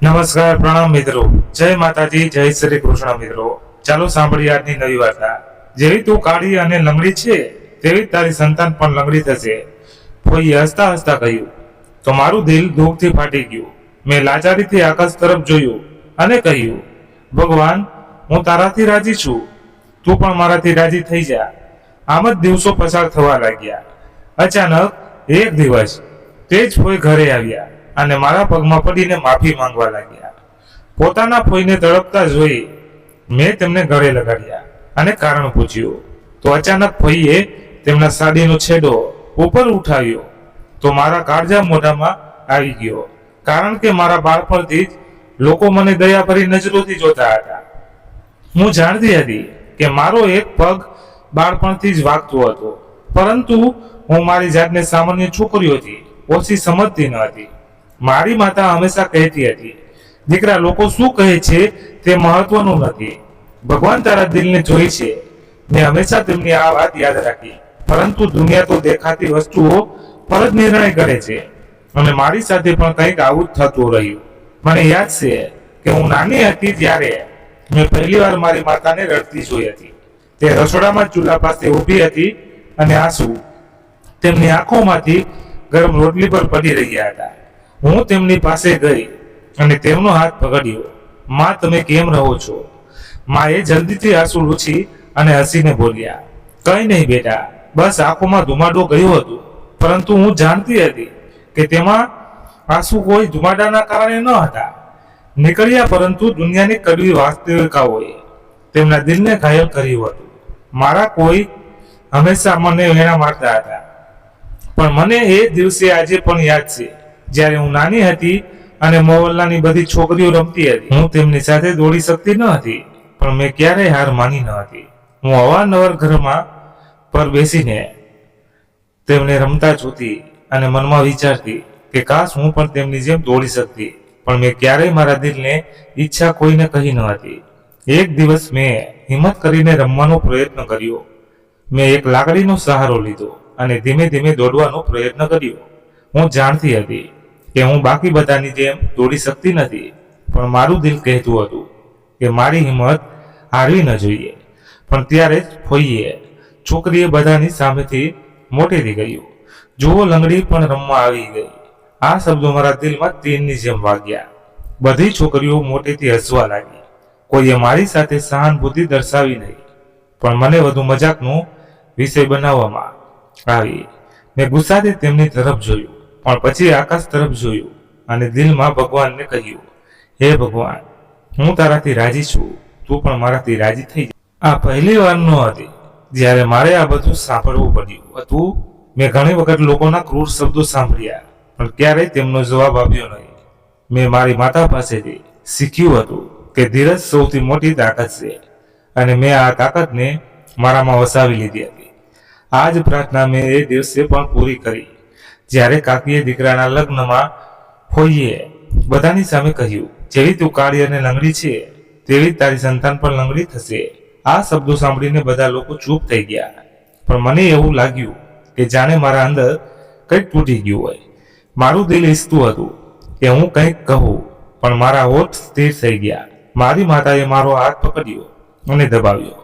નમસ્કાર, પ્રણામ મિત્રો. જય માતાજી, જય શ્રી કૃષ્ણ મિત્રો. ચાલો સાંભળીએ આજની નવી વાર્તા. જેવી તું કાળી અને લંગડી છે તેવી તારી સંતાન પણ લંગડી થશે. કોઈએ હસતા હસતા કહ્યું તો મારું દિલ દુઃખથી ફાટી ગયું. મેં લાચારીથી આકાશ તરફ જોયું અને કહ્યું, ભગવાન, હું તારાથી રાજી છું, તું પણ મારાથી રાજી થઈ જા. આમ જ દિવસો પસાર થવા લાગ્યા. અચાનક એક દિવસ તે જ કોઈ ઘરે આવ્યા અને મારા પગમાં પડીને માફી માંગવા લાગ્યા. પોતાના ફોઈને તડપતા જોઈ મેં તેમને ગળે લગાડ્યા અને કારણ પૂછ્યું તો અચાનક ફોઈએ તેમના સાડીનો છેડો ઉપર ઉઠાવ્યો તો મારા કાળજા મોઢામાં આવી ગયો. કારણ કે મારા બાળપણથી જ લોકો મને દયાભરી નજરોથી જોતા હતા. હું જાણતી હતી કે મારો એક પગ બાળપણથી જ વાગતો હતો, પરંતુ હું મારી જાતને સામાન્ય છોકરીઓથી ઓછી સમજતી ન હતી. મારી માતા હંમેશા કહેતી હતી, દીકરા, લોકો શું કહે છે તે મહત્વનું નથી, ભગવાન તારા દિલને જોઈ છે. મેં હંમેશા તેમની આ વાત યાદ રાખી, પરંતુ દુનિયા તો દેખાતી વસ્તુઓ પર જ નિર્ણય કરે છે અને મારી સાથે પણ કંઈક આવું જ થતું રહ્યું. મને યાદ છે કે હું નાની હતી ત્યારે મેં પહેલી વાર મારી માતાને રડતી જોઈ હતી. તે રસોડામાં ચૂલા પાસે ઊભી હતી અને આંસુ તેમની આંખોમાંથી ગરમ રોટલી પર પડી રહ્યા હતા. હું તેમની પાસે ગઈ અને તેમનો હાથ પકડ્યો. માં, તમે કેમ રહો છો? માએ જલ્દીથી આંસુ લૂછી અને હસીને બોલ્યા, કંઈ નહીં બેટા, બસ આંખોમાં ધુમાડો ગયો હતો. પરંતુ હું જાણતી હતી કે તેમાં આંસુ કોઈ ધુમાડાના કારણે ન હતા નીકળ્યા, પરંતુ દુનિયાની કડવી વાસ્તવિકતાઓએ તેમના દિલને ઘાયલ કર્યું હતું. મારા કોઈ હંમેશા મને વેણા મારતા હતા, પણ મને એ દિવસે આજે પણ યાદ છે જ્યારે હું નાની હતી અને મોહલ્લાની બધી છોકરીઓ રમતી હતી. હું તેમની સાથે દોડી શકતી ન હતી, પણ મેં ક્યારેય હાર માની ન હતી. હું અવારનવાર ઘરમાં પર બેસીને તેમને રમતા જોતી અને મનમાં વિચારતી કે કાશ હું પણ તેમની જેમ દોડી શકતી, પણ મેં ક્યારેય મારા દિલને ઈચ્છા કોઈને કહી ન હતી. એક દિવસ મેં હિંમત કરીને રમવાનો પ્રયત્ન કર્યો. મેં એક લાકડીનો સહારો લીધો અને ધીમે ધીમે દોડવાનો પ્રયત્ન કર્યો. હું જાણતી હતી કે હું બાકી બધાની જેમ દોડી શકતી નથી, પણ મારું દિલ કહેતું હતું કે મારી હિંમત હારવી ન જોઈએ. પણ ત્યારે જ ફોઈએ છોકરીએ બધાની સામેથી મોટેથી કહ્યું, જુઓ, લંગડી પણ રમવા આવી ગઈ. આ શબ્દો મારા દિલમાં તીરની જેમ વાગ્યા. બધી છોકરીઓ મોટેથી હસવા લાગી. કોઈએ મારી સાથે સહાનુભૂતિ દર્શાવી નહીં, પણ મને વધુ મજાકનો વિષય બનાવવામાં આવી. મેં ગુસ્સાથી તેમની તરફ જોયું, પણ પછી આકાશ તરફ જોયું અને દિલમાં ભગવાનને કહ્યું, હે ભગવાન, હું તારાથી રાજી છું, તું પણ મારાથી રાજી થઈ જા. આ પહેલી વાર ન હતી જ્યારે મારે આ બધું સાંભળવું પડ્યું હતું. મેં ઘણી વખત લોકોના ક્રૂર શબ્દો સાંભળ્યા, પણ ક્યારેય તેમનો જવાબ આપ્યો નહીં. મેં મારી માતા પાસેથી શીખ્યું હતું કે ધીરજ સૌથી મોટી તાકાત છે, અને મેં આ તાકાતને મારામાં વસાવી લીધી હતી. આ જ પ્રાર્થના મેં એ દિવસે પણ પૂરી કરી જ્યારે કાકીએ દીકરાના લગ્નમાં ફોઈએ બધાની સામે કહ્યું, જેવી તું કાળી અને લંગડી છે તેવી તારી સંતાન પણ લંગડી થશે. આ શબ્દો સાંભળીને બધા લોકો ચૂપ થઈ ગયા, પણ મને એવું લાગ્યું કે જાણે મારા અંદર કંઈક તૂટી ગયું હોય. મારું દિલ ઈચ્છતું હતું કે હું કંઈક કહું, પણ મારા હોઠ સ્થિર થઈ ગયા. મારી માતાએ મારો હાથ પકડ્યો અને દબાવ્યો,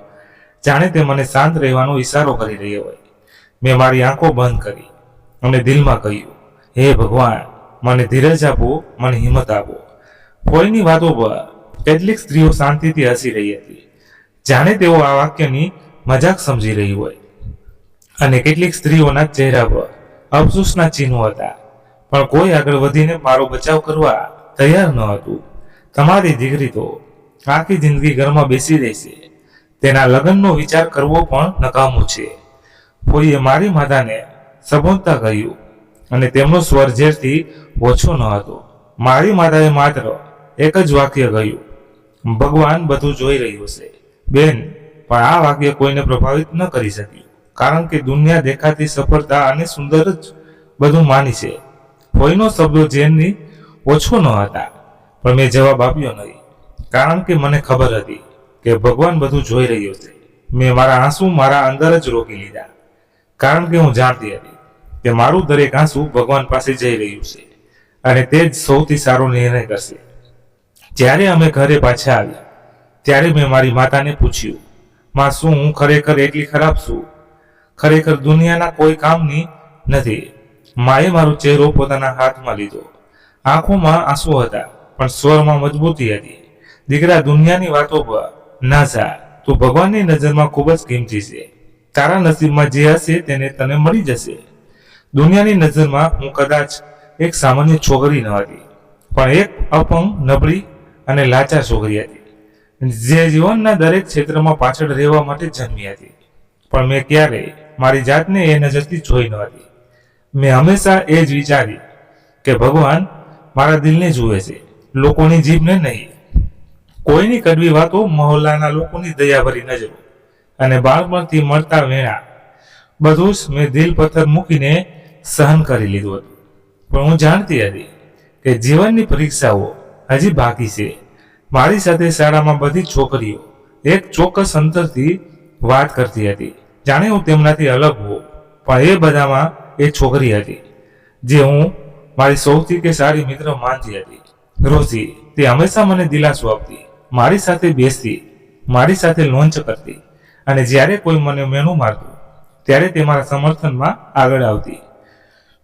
જાણે તે મને શાંત રહેવાનો ઈશારો કરી રહ્યો હોય. મેં મારી આંખો બંધ કરી અને દિલમાં કહ્યું, હે ભગવાન, મને ધીરજ આપો, મને હિંમત આપો. કોઈની વાતો પર કેટલીક સ્ત્રીઓ શાંતિથી હસી રહી હતી, જાણે તેઓ આ વાક્યની મજાક સમજી રહી હોય, અને કેટલીક સ્ત્રીઓના ચહેરા પર અફસોસના ચિહ્નો હતા, પણ કોઈ આગળ વધીને મારો બચાવ કરવા તૈયાર ન હતું. તમારી દીકરી તો આખી જિંદગી ઘરમાં બેસી રહેશે, તેના લગ્નનો વિચાર કરવો પણ નકામો છે. કોઈએ મારી માતાને સંબોધતા કહ્યું, અને તેમનો સ્વર ઝેરથી ઓછો ન હતો. મારી માતાએ માત્ર એક જ વાક્ય કહ્યું, ભગવાન બધું જોઈ રહ્યું છે. બેન, પણ આ વાક્ય કોઈને પ્રભાવિત ન કરી શક્યું, કારણ કે દુનિયા દેખાતી સફળતા અને સુંદર જ બધું માની છે. કોઈનો શબ્દો ઝેરની ઓછો ન હતા, પણ મેં જવાબ આપ્યો નહીં, કારણ કે મને ખબર હતી કે ભગવાન બધું જોઈ રહ્યો છે. મેં મારા આંસુ મારા અંદર જ રોકી લીધા, કારણ કે હું જાણતી હતી કે મારું દરેક આંસુ ભગવાન પાસે જઈ રહ્યું છે અને તે જ સૌથી સારો નિર્ણય કરશે. જ્યારે અમે ઘરે પાછા આવ્યા ત્યારે મેં મારી માતાને પૂછ્યું, માં, શું હું ખરેખર એટલી ખરાબ છું? ખરેખર દુનિયાના કોઈ કામની નથી? માએ મારો ચહેરો પોતાના હાથમાં લીધો. આંખોમાં આંસુ હતા, પણ સ્વરમાં મજબૂતી હતી. દીકરા, દુનિયાની વાતો પર ના જા. તું ભગવાનની નજરમાં ખૂબ જ કિંમતી છે. તારા નસીબમાં જે હશે તેને તને મળી જશે. દુનિયાની નજરમાં હું કદાચ એક સામાન્ય છોકરી ન હતી, પણ એક અપંગ, નબળી અને લાચાર છોકરી હતી, જે જીવનના દરેક ક્ષેત્રમાં પાછળ રહેવા માટે જન્મી હતી. પણ મેં ક્યારેય મારી જાતને એ નજરથી જોઈ ન હતી. મેં હંમેશા એ જ વિચાર્યું કે ભગવાન મારા દિલને જુએ છે, લોકોની જીભને નહીં. કોઈની કડવી વાતો, મહોલ્લાના લોકોની દયાભરી નજરો અને બાળપણથી મળતા વેણા, બધું જ મેં દિલ પથ્થર મૂકીને સહન કરી લીધું હતું. પણ હું જાણતી હતી કે જીવનની પરીક્ષાઓ હજી બાકી છે. મારી સાથે શાળામાં બધી છોકરીઓ એક ચોક્કસ અંતરથી વાત કરતી હતી, જાણે હું તેમનાથી અલગ હોઉં. પણ એ બધામાં એ છોકરી હતી જે હું મારી સૌથી કે સારી મિત્ર માનતી હતી, રોજી. તે હંમેશા મને દિલાસો આપતી, મારી સાથે બેસતી, મારી સાથે લોન્ચ કરતી, અને જ્યારે કોઈ મને મેણું મારતું ત્યારે તે મારા સમર્થનમાં આગળ આવતી.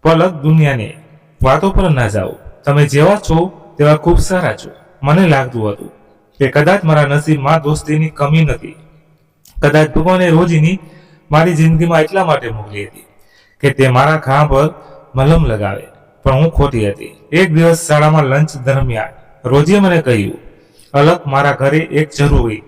પલક, દુનિયાની વાતો પર ના જાઓ. તમે જેવા છો તેવા ખૂબ સારા છો. મને લાગતું હતું કે કદાચ મારા નસીબમાં દોસ્તીની કમી નથી. કદાચ ભગવાને રોજીની મારી જિંદગીમાં એટલા માટે મોકલી હતી કે તે મારા ઘા પર મલમ લગાવે. પણ હું ખોટી હતી. એક દિવસ શાળામાં લંચ દરમિયાન રોજીએ મને કહ્યું, અલક, મારા ઘરે એક જરૂરી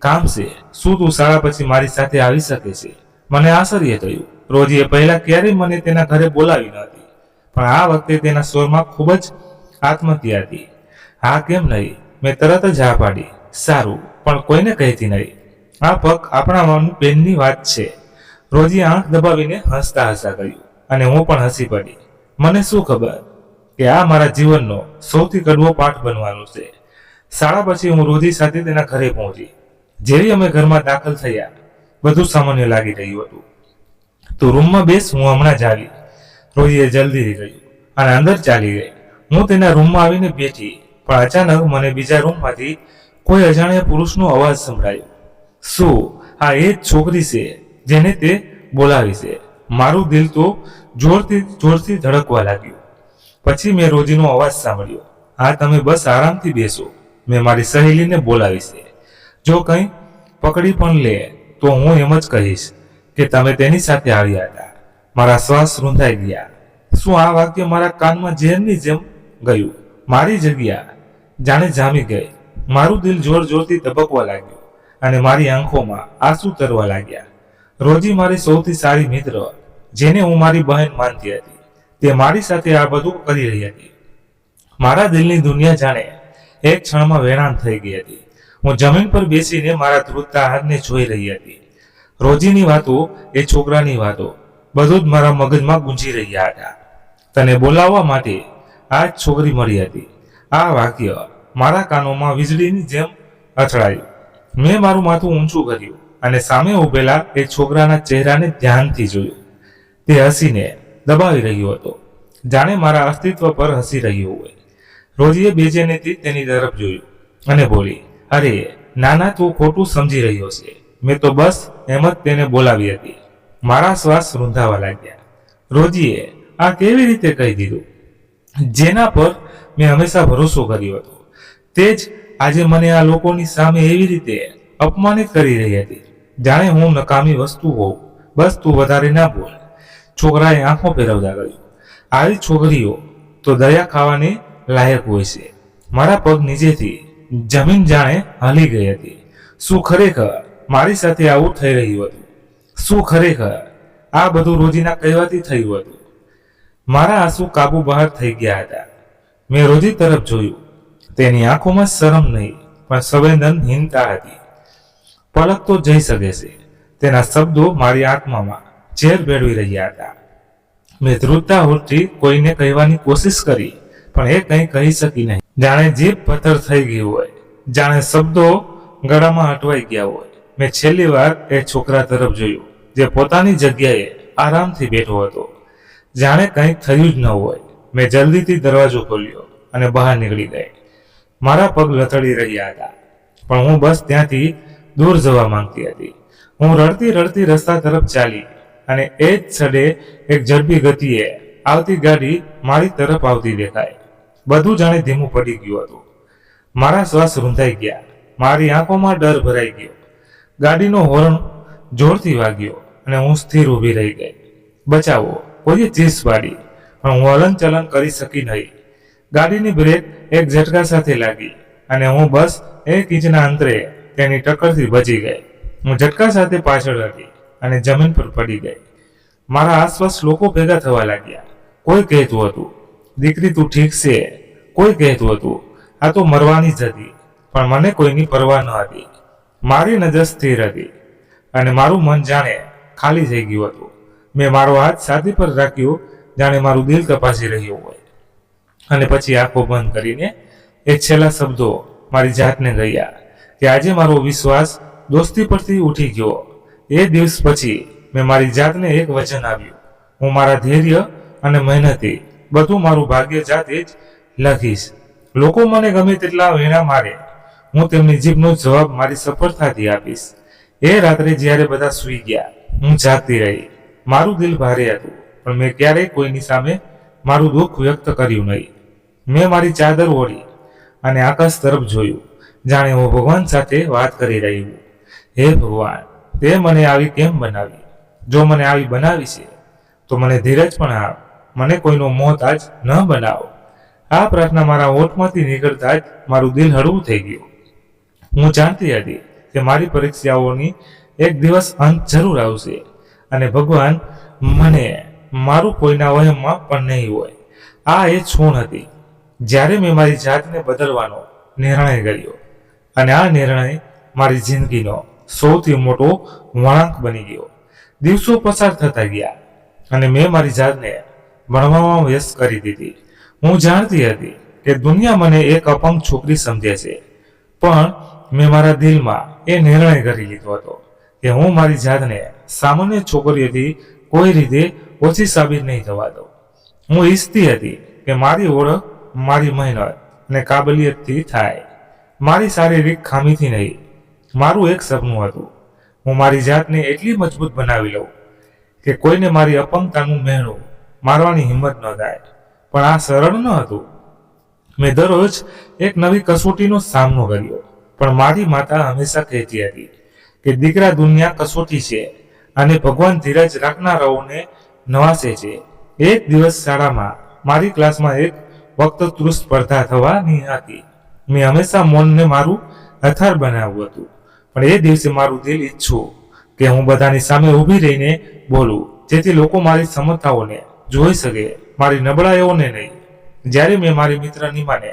કામ છે. શું તું શાળા પછી મારી સાથે આવી શકે છે? મને આશ્ચર્ય થયું. રોજીએ પહેલા ક્યારેય મને તેના ઘરે બોલાવી ન હતી, પણ આ વખતે તેના સ્વરમાં ખૂબ જ આત્મહત્યા હતી. હા, કેમ નહીં? મેં તરત જ હા પાડી. સારું, પણ કોઈને કહેતી નહીં. આ ફક્ત આપણા મન બેનની વાત છે. રોજીએ આંખ દબાવીને હસતા હસતા કહ્યું, અને હું પણ હસી પડી. મને શું ખબર કે આ મારા જીવનનો સૌથી કડવો પાઠ બનવાનો છે. શાળા પછી હું રોજી સાથે તેના ઘરે પહોંચી. જેવી અમે ઘરમાં દાખલ થયા, બધું સામાન્ય લાગી રહ્યું હતું. તું રૂમમાં બેસ, હું હમણાં જ આવી. રોજીએ જલ્દીથી કહ્યું અને અંદર ચાલી ગઈ. હું તેના રૂમમાં આવીને બેઠી, પણ અચાનક મને બીજા રૂમમાંથી કોઈ અજાણ્યા પુરુષનો અવાજ સંભળાયો. શું આ એ જ છોકરી છે જેને તે બોલાવી છે? મારું દિલ તો જોરથી ધડકવા લાગ્યું. પછી મેં રોજીનો અવાજ સાંભળ્યો, હા, તમે બસ આરામથી બેસો. મેં મારી સહેલીને બોલાવી છે. જો કંઈ પકડી પણ લે તો હું એમ જ કહીશ કે તમે તેની સાથે આવ્યા હતા. મારા શ્વાસ રૂંધાઈ ગયા. શું આ વાક્ય મારા કાનમાં ઝેરની જેમ ગયું? મારી જગ્યા જાણે જામી ગઈ. મારું દિલ જોર જોરથી ધબકવા લાગ્યું અને મારી આંખોમાં આંસુ તરવા લાગ્યા. રોજી, મારી સૌથી સારી મિત્ર, જેને હું મારી બહેન માનતી હતી, તે મારી સાથે આ બધું કરી રહી હતી. મારા દિલની દુનિયા જાણે એક ક્ષણમાં વેરાન થઈ ગઈ હતી. હું જમીન પર બેસીને મારા ધ્રુજતા હાથને જોઈ રહી હતી. રોજીની વાતો, એ છોકરાની વાતો, બધું જ મારા મગજમાં ગુંજી રહ્યા હતા. તને બોલાવવા માટે આ જ છોકરી મળી હતી. આ વાક્ય મારા કાનોમાં વીજળીની જેમ અથડાયું. મેં મારું માથું ઊંચું કર્યું અને સામે ઉભેલા એ છોકરાના ચહેરાને ધ્યાનથી જોયું. તે હસીને દબાવી રહ્યો હતો, જાણે મારા અસ્તિત્વ પર હસી રહ્યો હોય. રોજીએ બેચેનીથી તેની તરફ જોયું અને બોલી, અરે નાના, તું ખોટું સમજી રહ્યો છે. મેં તો બસ એમ જ તેને બોલાવી હતી. મારા શ્વાસ રૂંધાવા લાગ્યા. રોજીએ આ કેવી રીતે કહી દીધું? જેના પર મેં હંમેશા ભરોસો કર્યો હતો, તે જ આજે મને આ લોકોની સામે એવી રીતે અપમાનિત કરી રહી હતી, જાણે હું નકામી વસ્તુ હોઉં. બસ તું વધારે ના બોલ, છોકરાએ આંખો ફેરવતા કહ્યું. આવી છોકરીઓ તો દયા ખાવાની લાયક હોય છે. મારા પગ નીચેથી જમીન જાણે હલી ગઈ હતી. શું ખરેખર મારી સાથે આવું થઈ રહ્યું હતું? શું ખરેખર આ બધું રોજીના કહેવાથી થયું હતું? મારા આંસુ કાબુ બહાર થઈ ગયા હતા. મેં રોજી તરફ જોયું. તેની આંખોમાં શરમ નહીં, પણ સંવેદનહીનતા હતી. પલક તો જઈ શકે છે. તેના શબ્દો મારી આત્મામાં ઝેર ભેળવી રહ્યા હતા. મેં ધ્રુજતા હોઠથી કોઈને કહેવાની કોશિશ કરી, પણ એ કંઈ કહી શકી નહીં. જાણે જીભ પથ્થર થઈ ગઈ હોય, જાણે શબ્દો ગળામાં અટવાઈ ગયા હોય. મેં છેલ્લી વાર એ છોકરા તરફ જોયું, જે પોતાની જગ્યાએ આરામથી બેઠો હતો, જાણે કંઈક થયું જ ન હોય. મેં જલ્દીથી દરવાજો ખોલ્યો અને બહાર નીકળી ગઈ. મારા પગ લથડી રહ્યા હતા, પણ હું બસ ત્યાંથી દૂર જવા માંગતી હતી. હું રડતી રડતી રસ્તા તરફ ચાલી અને એ જ છડે એક ઝડપી ગતિએ આવતી ગાડી મારી તરફ આવતી દેખાય. બધું જાણે ધીમું પડી ગયું હતું. મારા શ્વાસ રૂંધાઈ ગયા, મારી આંખોમાં ડર ભરાઈ ગયો. ગાડીનો હોર્ન જોરથી વાગ્યો અને હું સ્થિર ઊભી રહી ગઈ. બચાવો, કોઈએ ચીસ પાડી, પણ હું હલનચલન કરી શકી નહીં. ગાડીની બ્રેક એક ઝટકા સાથે લાગી અને હું બસ 1 ઇંચના અંતરે તેની ટક્કરથી બચી ગઈ. હું ઝટકા સાથે પાછળ હતી અને જમીન પર પડી ગઈ. મારા આસપાસ લોકો ભેગા થવા લાગ્યા. કોઈ કહેતું હતું, દીકરી તું ઠીક છે. કોઈ કહેતું હતું, આ તો મરવાની જ હતી. પણ મને કોઈની પરવા ન હતી. મારી નજર સ્થિર હતી અને મારું મન જાણે ખાલી થઈ ગયું હતું. મેં મારો હાથ છાતી પર રાખ્યો, જાણે મારું દિલ તપાસી રહ્યું હોય. અને પછી આંખો બંધ કરીને એ છેલ્લા શબ્દો મારી જાતને ગયા કે આજે મારો વિશ્વાસ દોસ્તી પરથી ઉઠી ગયો. એ દિવસ પછી મેં મારી જાતને એક વચન આપ્યું, હું મારા ધૈર્ય અને મહેનતે બધું મારું ભાગ્ય જાતે જ લખીશ. લોકો મને ગમે તેટલા વેણા મારે, હું તેમની જીભનો જવાબ મારી સફળતાથી આપીશ. એ રાત્રે જ્યારે બધા સૂઈ ગયા, હું જાગતી રહી. મારું દિલ ભારે હતું, પણ મેં ક્યારેય કોઈની સામે મારું દુઃખ વ્યક્ત કર્યું નહીં. મેં મારી ચાદર ઓઢી અને આકાશ તરફ જોયું, જાણે હું ભગવાન સાથે વાત કરી રહી હું. હે ભગવાન, તે મને આવી કેમ બનાવી? જો મને આવી બનાવી છે તો મને ધીરજ પણ આપ. મને કોઈનો મોહતાજ ન બનાવો. આ પ્રાર્થના મારા હોઠમાંથી નીકળતા જ મારું દિલ હળવું થઈ ગયું. હું જાણતી હતી કે મારી પરીક્ષાઓની એક દિવસ અંત જરૂર આવશે અને ભગવાન મને મારું કોઈના વહેમમાં પણ નહીં હોય. આ એ ક્ષણ હતી જ્યારે મેં મારી જાતને બદલવાનો નિર્ણય કર્યો અને આ નિર્ણય મારી જિંદગીનો સૌથી મોટો વળાંક બની ગયો. દિવસો પસાર થતા ગયા અને મેં મારી જાતને ભણવામાં વ્યસ્ત કરી દીધી. હું જાણતી હતી કે દુનિયા મને એક અપંગ છોકરી સમજે છે, પણ મેં મારા દિલમાં એ નિર્ણય કરી લીધો હતો કે હું મારી જાતને સામાન્ય છોકરીઓથી કોઈ રીતે ઓછી સાબિત નહીં થવા દઉં. હું ઈચ્છતી હતી કે મારી ઓળખ મારી મહેનત અને કાબલિયતથી થાય, મારી શારીરિક ખામીથી નહીં. મારું એક સપનું હતું, હું મારી જાતને એટલી મજબૂત બનાવી લઉં કે કોઈને મારી અપંગતાનું મહેણું મારવાની હિંમત ન થાય. પણ આ સરળ ન હતું. મેં દરરોજ એક નવી કસોટીનો સામનો કર્યો, પણ મારી માતા હંમેશા કહેતી હતી કે દીકરા, દુનિયા કસોટી છે અને ભગવાન ધીરજ રાખનારાઓને નવાસે છે. એક દિવસ શાળામાં મારી ક્લાસમાં એક વક્તૃત્વ સ્પર્ધા થવાની હતી. મેં હંમેશા મૌનને મારું હથિયાર બનાવ્યું હતું, પણ એ દિવસે મારું દિલ ઈચ્છું કે હું બધાની સામે ઊભી રહીને બોલું, જેથી લોકો મારી ક્ષમતાઓને જોઈ શકે, મારી નબળાઈઓને નહીં. જ્યારે મેં મારી મિત્ર નીમાને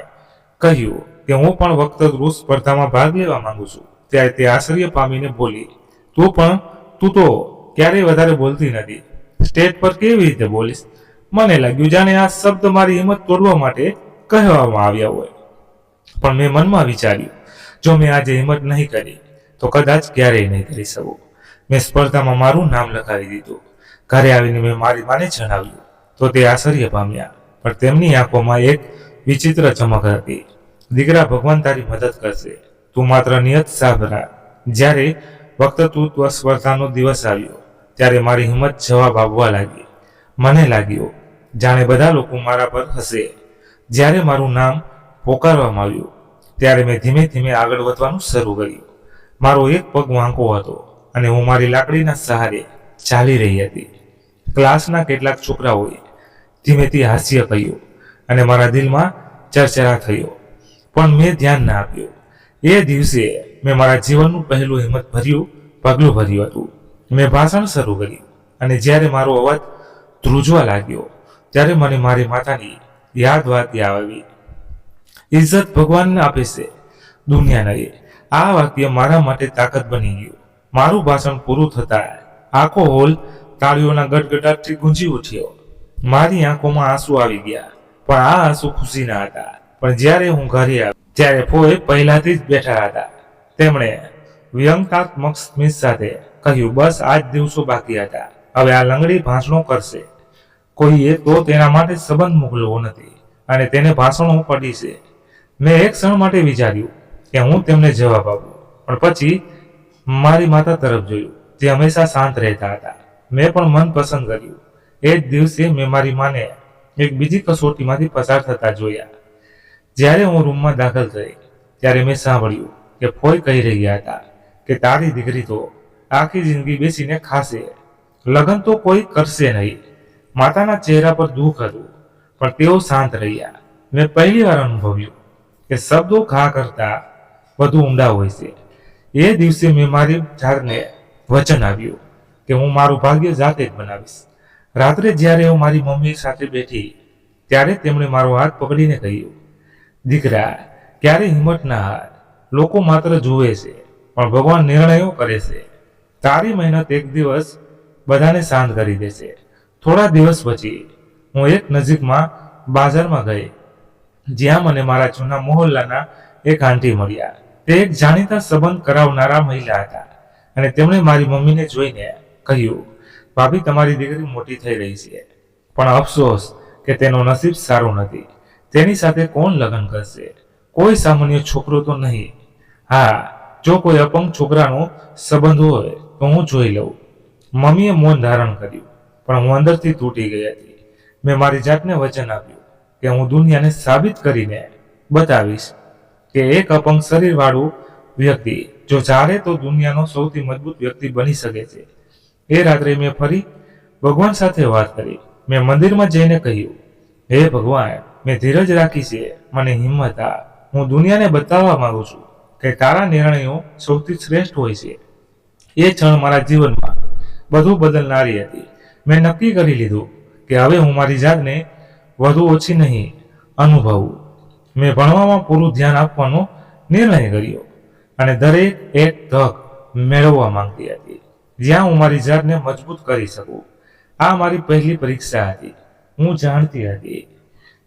કહ્યું કે હું પણ વક્તૃત્વ સ્પર્ધામાં ભાગ લેવા માંગુ છું, ત્યારે તે આશ્ચર્ય પામીને બોલી, તું તો ક્યારેય વધારે બોલતી નથી, સ્ટેજ પર કેવી રીતે બોલીશ? મને લાગ્યું જાણે આ શબ્દ મારી હિંમત તોડવા માટે કહેવામાં આવ્યા હોય. પણ મેં મનમાં વિચાર્યું, જો મેં આજે હિંમત નહીં કરી તો કદાચ ક્યારેય નહીં કરી શકું. મેં સ્પર્ધામાં મારું નામ લખાવી દીધું. ઘરે આવીને મેં મારી માને જણાવ્યું તો તે આશ્ચર્ય પામ્યા, પણ તેમની આંખોમાં એક વિચિત્ર ચમક હતી. દીકરા, ભગવાન તારી મદદ કરશે, તું માત્ર નિયત સાફ રાખ. જ્યારે વક્તૃત્વ સ્પર્ધાનો દિવસ આવ્યો ત્યારે મારી હિંમત જવાબ આપવા લાગી. મને લાગ્યું જાણે બધા લોકો મારા પર હશે. જ્યારે મારું નામ પોકારવામાં આવ્યું ત્યારે મેં ધીમે ધીમે આગળ વધવાનું શરૂ કર્યું. મારો એક પગ વાંકો હતો અને હું મારી લાકડીના સહારે ચાલી રહી હતી. ક્લાસના કેટલાક છોકરાઓએ ધીમેથી હાસ્ય કહ્યું અને મારા દિલમાં ચરચરા થયો, પણ મેં ધ્યાન ના આપ્યું. એ દિવસે મેં મારા જીવનનું પહેલું હિંમતભર્યું પગલું ભર્યું હતું. મેં ભાષણ શરૂ કર્યું અને જ્યારે મારો અવાજ ધ્રુજવા લાગ્યો ત્યારે મને મારી માતાની યાદ આવી. ઇજ્જત ભગવાનને આપે છે, દુનિયા નહીં. આ વાક્ય મારા માટે તાકાત બની ગયું. મારું ભાષણ પૂરું થતાં આખો હોલ તાળીઓના ગડગડાટથી ગુંજી ઉઠ્યો. મારી આંખોમાં આંસુ આવી ગયા, પણ આ આંસુ ખુશીના હતા. પણ જ્યારે હું ઘરે આવ્યો ત્યારે ફોઈ પહેલાથી જ બેઠા હતા. તેમણે વ્યંગાત્મક સ્મિત સાથે કહ્યું, બસ આ જ દિવસો બાકી હતા, હવે આ લંગડી ભાષણો કરશે. કોઈએ તો તેના માટે સંબંધ મોકલવો નથી અને તેને ભાષણો પડી છે. મેં એક ક્ષણ માટે વિચાર્યું કે હું તેમને જવાબ આપું, પણ પછી મારી માતા તરફ જોયું, જે હંમેશા શાંત રહેતા હતા. મેં પણ મન પસંદ કર્યું. એ જ દિવસે મેં મારી માને એક બીજી કસોટીમાંથી પસાર થતા જોયા. જ્યારે હું રૂમમાં દાખલ થઈ ત્યારે મેં સાંભળ્યું કે ફોઈ કહી રહ્યા હતા કે તારી દીકરી તો આખી જિંદગી બેસીને ખાશે, લગ્ન તો કોઈ કરશે નહીં. માતાના ચહેરા પર દુઃખ હતું, પણ તેઓ શાંત રહ્યા. મેં પહેલી વાર અનુભવ્યું કે શબ્દો ઘા કરતા વધુ ઊંડા હોય છે. એ દિવસે મેં મારી જાતને વચન આપ્યું કે હું મારું ભાગ્ય જાતે જ બનાવીશ. રાત્રે જ્યારે હું મારી મમ્મી સાથે બેઠી ત્યારે તેમણે મારો હાથ પકડીને કહ્યું, દીકરા, ક્યારે હિંમત ના હાર. લોકો માત્ર જુએ છે, પણ ભગવાન નિર્ણયો કરે છે. તારી મહેનત એક દિવસ બધાને શાંત કરી દેશે. થોડા દિવસ પછી હું એક નજીકમાં બાજારમાં ગઈ, જ્યાં મને મારા જૂના મોહલ્લાના એક આંટી મળ્યા. તે એક જાણીતા સંબંધ કરાવનારા મહિલા હતા અને તેમણે મારી મમ્મીને જોઈને કહ્યું, ભાભી, તમારી દીકરી મોટી થઈ રહી છે, પણ અફસોસ કે તેનો નસીબ સારું નથી. તેની સાથે કોણ લગ્ન કરશે? કોઈ સામાન્ય છોકરો તો નહીં. હા, જો કોઈ અપંગ છોકરાનો સંબંધ હોય તો હું જોઈ લઉં. મમ્મીએ મૌન ધારણ કર્યું, પણ હું અંદરથી તૂટી ગઈ હતી. મેં મારી જાતને વચન આપ્યું કે હું દુનિયાને સાબિત કરીને બતાવીશ કે એક અપંગ શરીરવાળું વ્યક્તિ જો ચાહે તો દુનિયાનો સૌથી મજબૂત વ્યક્તિ બની શકે છે. એ રાત્રે મેં ફરી ભગવાન સાથે વાત કરી. મેં મંદિરમાં જઈને કહ્યું, હે ભગવાન, મેં ધીરજ રાખી છે, મને હિંમત આ. હું દુનિયાને બતાવવા માંગુ છું કે તારા નિર્ણયો સૌથી શ્રેષ્ઠ હોય છે. એ ક્ષણ મારા જીવનમાં બધું બદલનારી હતી. મેં નક્કી કરી લીધું કે હવે હું મારી જાતને વધુ ઓછી નહીં અનુભવું. મેં ભણવામાં પૂરું ધ્યાન આપવાનો નિર્ણય કર્યો અને દરેક એક તક મેળવવા માંગતી હતી જ્યાં હું મારી જાતને મજબૂત કરી શકું. આ મારી પહેલી પરીક્ષા હતી. હું જાણતી હતી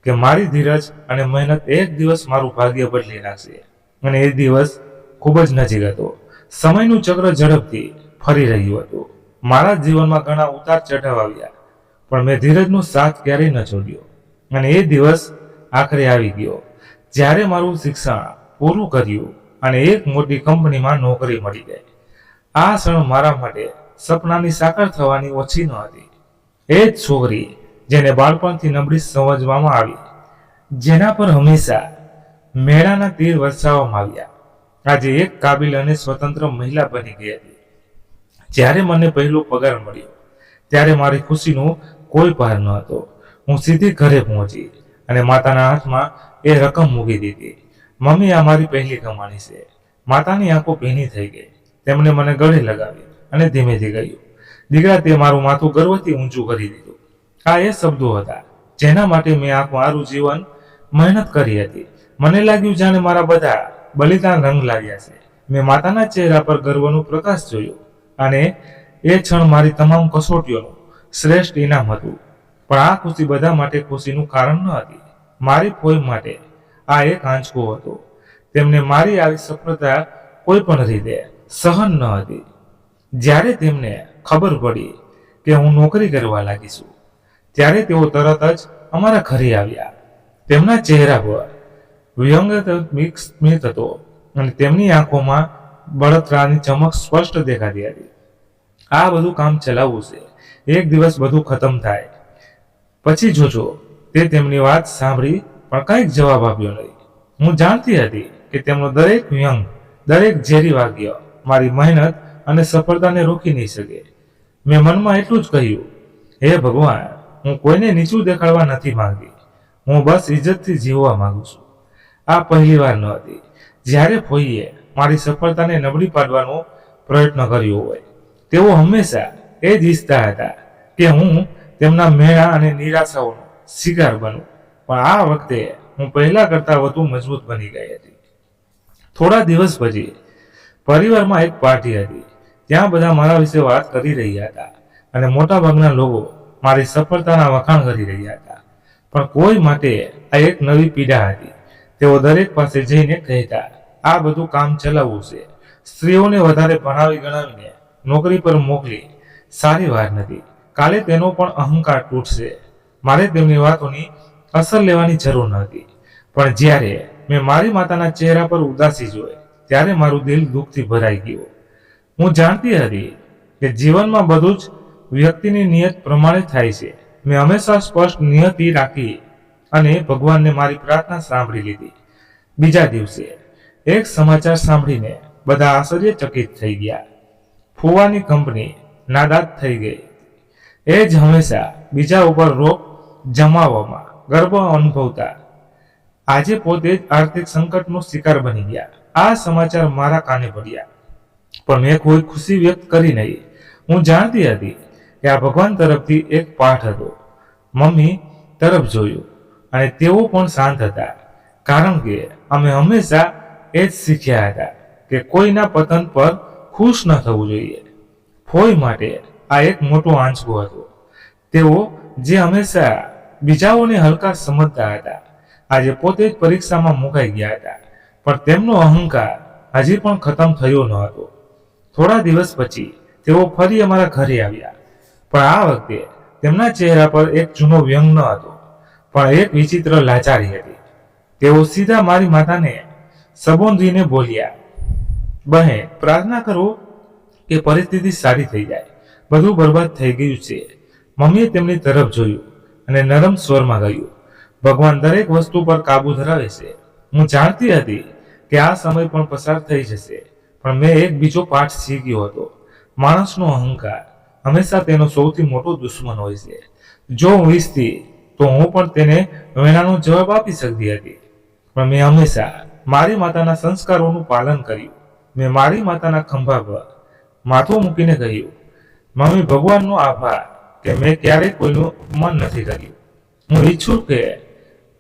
કે મારી ધીરજ અને મહેનત એક દિવસ મારું ભાગ્ય બદલી નાખશે, અને એ દિવસ ખૂબ જ નજીક હતો. સમયનું ચક્ર ઝડપથી ફરી રહ્યું હતું. મારા જીવનમાં ઘણા ઉતાર ચઢાવ આવ્યા, પણ મેં ધીરજનો સાથ ક્યારેય ન છોડ્યો. અને એ દિવસ આખરે આવી ગયો જ્યારે મારું શિક્ષણ પૂરું કર્યું અને એક મોટી કંપનીમાં નોકરી મળી ગઈ. આ ક્ષણ મારા માટે સપનાની સાકાર થવાની ઓછી ન હતી. એ જ છોકરી જેને બાળપણથી નબળી સમજવામાં આવી, જેના પર હંમેશા મેળાના તીર વરસાવવામાં આવ્યા, આજે એક કાબિલ અને સ્વતંત્ર મહિલા બની ગઈ હતી. જ્યારે મને પહેલો પગાર મળ્યો ત્યારે મારી ખુશીનો કોઈ પાર ન હતો. હું સીધી ઘરે પહોંચી અને માતાના હાથમાં એ રકમ મૂકી દીધી. મમ્મી, આ મારી પહેલી કમાણી છે. માતાની આંખો ભીની થઈ ગઈ. તેમણે મને ગળે લગાવી અને ધીમેથી કહ્યું, દીકરા, તે મારું માથું ગર્વથી ઊંચું કરી દીધું. આ એ શબ્દો હતા જેના માટે મેં આ મારું જીવન મહેનત કરી હતી. મને લાગ્યું જાણે મારા બધા બલિદાન રંગ લાગ્યા છે. મેં માતાના ચહેરા પર ગર્વનું પ્રકાશ જોયો અને એ ક્ષણ મારી તમામ કસોટીઓનું શ્રેષ્ઠ ઇનામ હતું. પણ આ ખુશી બધા માટે ખુશીનું કારણ ન હતી. મારી ફોઈ માટે આ એક આંચકો હતો. તેમને મારી આવી સફળતા કોઈ પણ રીતે સહન ન હતી. જ્યારે તેમને ખબર પડી કે હું નોકરી કરવા લાગીશું ત્યારે તેઓ તરત જ અમારા ઘરે આવ્યા. તેમના ચહેરા પર વ્યંગાત્મક સ્મિત હતો અને તેમની આંખોમાં બળતરાની ચમક સ્પષ્ટ દેખાતી હતી. આ બધું કામ ચલાવવું છે. એક દિવસ બધું ખતમ થાય પછી જોજો. તે તેમની વાત સાંભળી પણ કંઈક જવાબ આપ્યો નહીં. હું જાણતી હતી કે તેમનો દરેક વ્યંગ, દરેક ઝેરી વાક્ય મારી મહેનત અને સફળતાને રોકી નહીં શકે. મેં મનમાં એટલું જ કહ્યું, હે ભગવાન, હું કોઈને નીચું દેખાડવા નથી માંગતી. હું બસ ઇજ્જતથી જીવવા માંગુ છું. આ પહેલી વાર ન હતી જ્યારે ફોઈએ મારી સફળતાને નબળી પાડવાનો પ્રયત્ન કર્યો હોય. તેઓ હંમેશા એ જ ઈચ્છતા હતા કે હું તેમના મેળા અને નિરાશાઓનો શિકાર બનું. પણ આ વખતે હું પહેલા કરતાં વધુ મજબૂત બની ગઈ હતી. થોડા દિવસ પછી પરિવારમાં એક પાર્ટી હતી. ત્યાં બધા મારા વિશે વાત કરી રહ્યા હતા અને મોટાભાગના લોકો મારી સફળતાના વખાણ કરી રહ્યા હતા. પણ કોઈ માટે આ એક નવી પીડા હતી. તેઓ દરેક પાસે જઈને કહેતા, આ બધું કામ ચલાવવું છે. સ્ત્રીઓને વધારે ભણાવી ગણાવીને નોકરી પર મોકલી સારી વાત નથી. કાલે તેનો પણ અહંકાર તૂટશે. મારે તેમની વાતોની અસર લેવાની જરૂર ન હતી. પણ જ્યારે મેં મારી માતાના ચહેરા પર ઉદાસી જોઈ ત્યારે મારું દિલ દુઃખથી ભરાઈ ગયું. હું જાણતી હતી કે જીવનમાં બધું જ વ્યક્તિની નિયત પ્રમાણે થાય છે. મેં હંમેશા સ્પષ્ટ નિયતિ રાખી અને ભગવાનને મારી પ્રાર્થના સાંભળી લીધી. બીજા દિવસે એક સમાચાર સાંભળીને બધા આશ્ચર્યચકિત થઈ ગયા. ફુવાની કંપની નાદાદ થઈ ગઈ. એ જ હંમેશા બીજા ઉપર રોપ જમાવવામાં ગર્વ અનુભવતા આજે પોતે જ આર્થિક સંકટનો શિકાર બની ગયા. આ સમાચાર મારા કાને પડ્યા, પણ મેં કોઈ ખુશી વ્યક્ત કરી નહીં. હું જાણતી હતી કે આ ભગવાન તરફથી એક પાઠ હતો. મમ્મી તરફ જોયું અને તેઓ પણ શાંત હતા, કારણ કે અમે હંમેશા એ જ શીખ્યા હતા કે કોઈના પતન પર ખુશ ન થવું જોઈએ. ફોઈ માટે આ એક મોટો આંચકો હતો. તેઓ જે હંમેશા બીજાઓને હલકા સમજતા હતા, આજે પોતે જ પરીક્ષામાં મુકાઈ ગયા હતા. પણ તેમનો અહંકાર હજી પણ ખતમ થયો ન હતો. થોડા દિવસ પછી તેઓ ફરી અમારા ઘરે આવ્યા, પણ આ વખતે તેમના ચહેરા પર એક જૂનો વ્યંગ ન હતો, પણ એક વિચિત્ર લાચારી હતી. તેઓ સીધા મારી માતાને સંબોધીને બોલ્યા, બહેન, પ્રાર્થના કરો કે પરિસ્થિતિ સારી થઈ જાય. બધું બરબાદ થઈ ગયું છે. મમ્મીએ તેમની તરફ જોયું અને નરમ સ્વરમાં કહ્યું, ભગવાન દરેક વસ્તુ પર કાબુ ધરાવે છે. હું જાણતી હતી કે આ સમય પણ પસાર થઈ જશે, પણ મેં એક બીજો પાઠ શીખ્યો હતો. માણસનો અહંકાર હંમેશા તેનો સૌથી મોટો દુશ્મન હોય છે. જો હું ઈચ્છતી તો હું પણ તેને વેણાનો જવાબ આપી શકતી હતી, પણ મેં હંમેશા મારી માતાના સંસ્કારોનું પાલન કર્યું. મેં મારી માતાના ખંભા પર માથું મૂકીને કહ્યું, મમ્મી, ભગવાનનો આભાર કે મેં ક્યારેય કોઈનું અપમાન નથી કર્યું. હું ઈચ્છું કે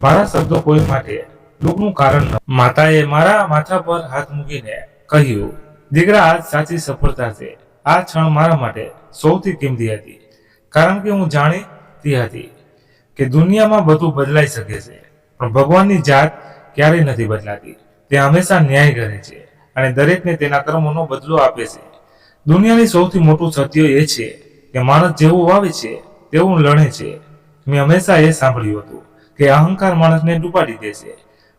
મારા શબ્દો કોઈ માટે દુઃખનું કારણ ન. માતાએ મારા માથા પર હાથ મૂકીને કહ્યું, દીકરા, આજ સાચી સફળતા છે. આ ક્ષણ મારા માટે સૌથી કિંમતી હતી, કારણ કે હું જાણતી હતી કે દુનિયામાં બધું બદલાઈ શકે છે, પણ ભગવાનની જાત ક્યારેય નથી બદલાતી. તે હંમેશા ન્યાય કરે છે અને દરેકને તેના કર્મોનો બદલો આપે છે. દુનિયાની સૌથી મોટું સત્ય એ છે કે માણસ જેવું વાવે છે તેવું લણે છે. મેં હંમેશા એ સાંભળ્યું હતું કે અહંકાર માણસને ડૂબાડી દે છે,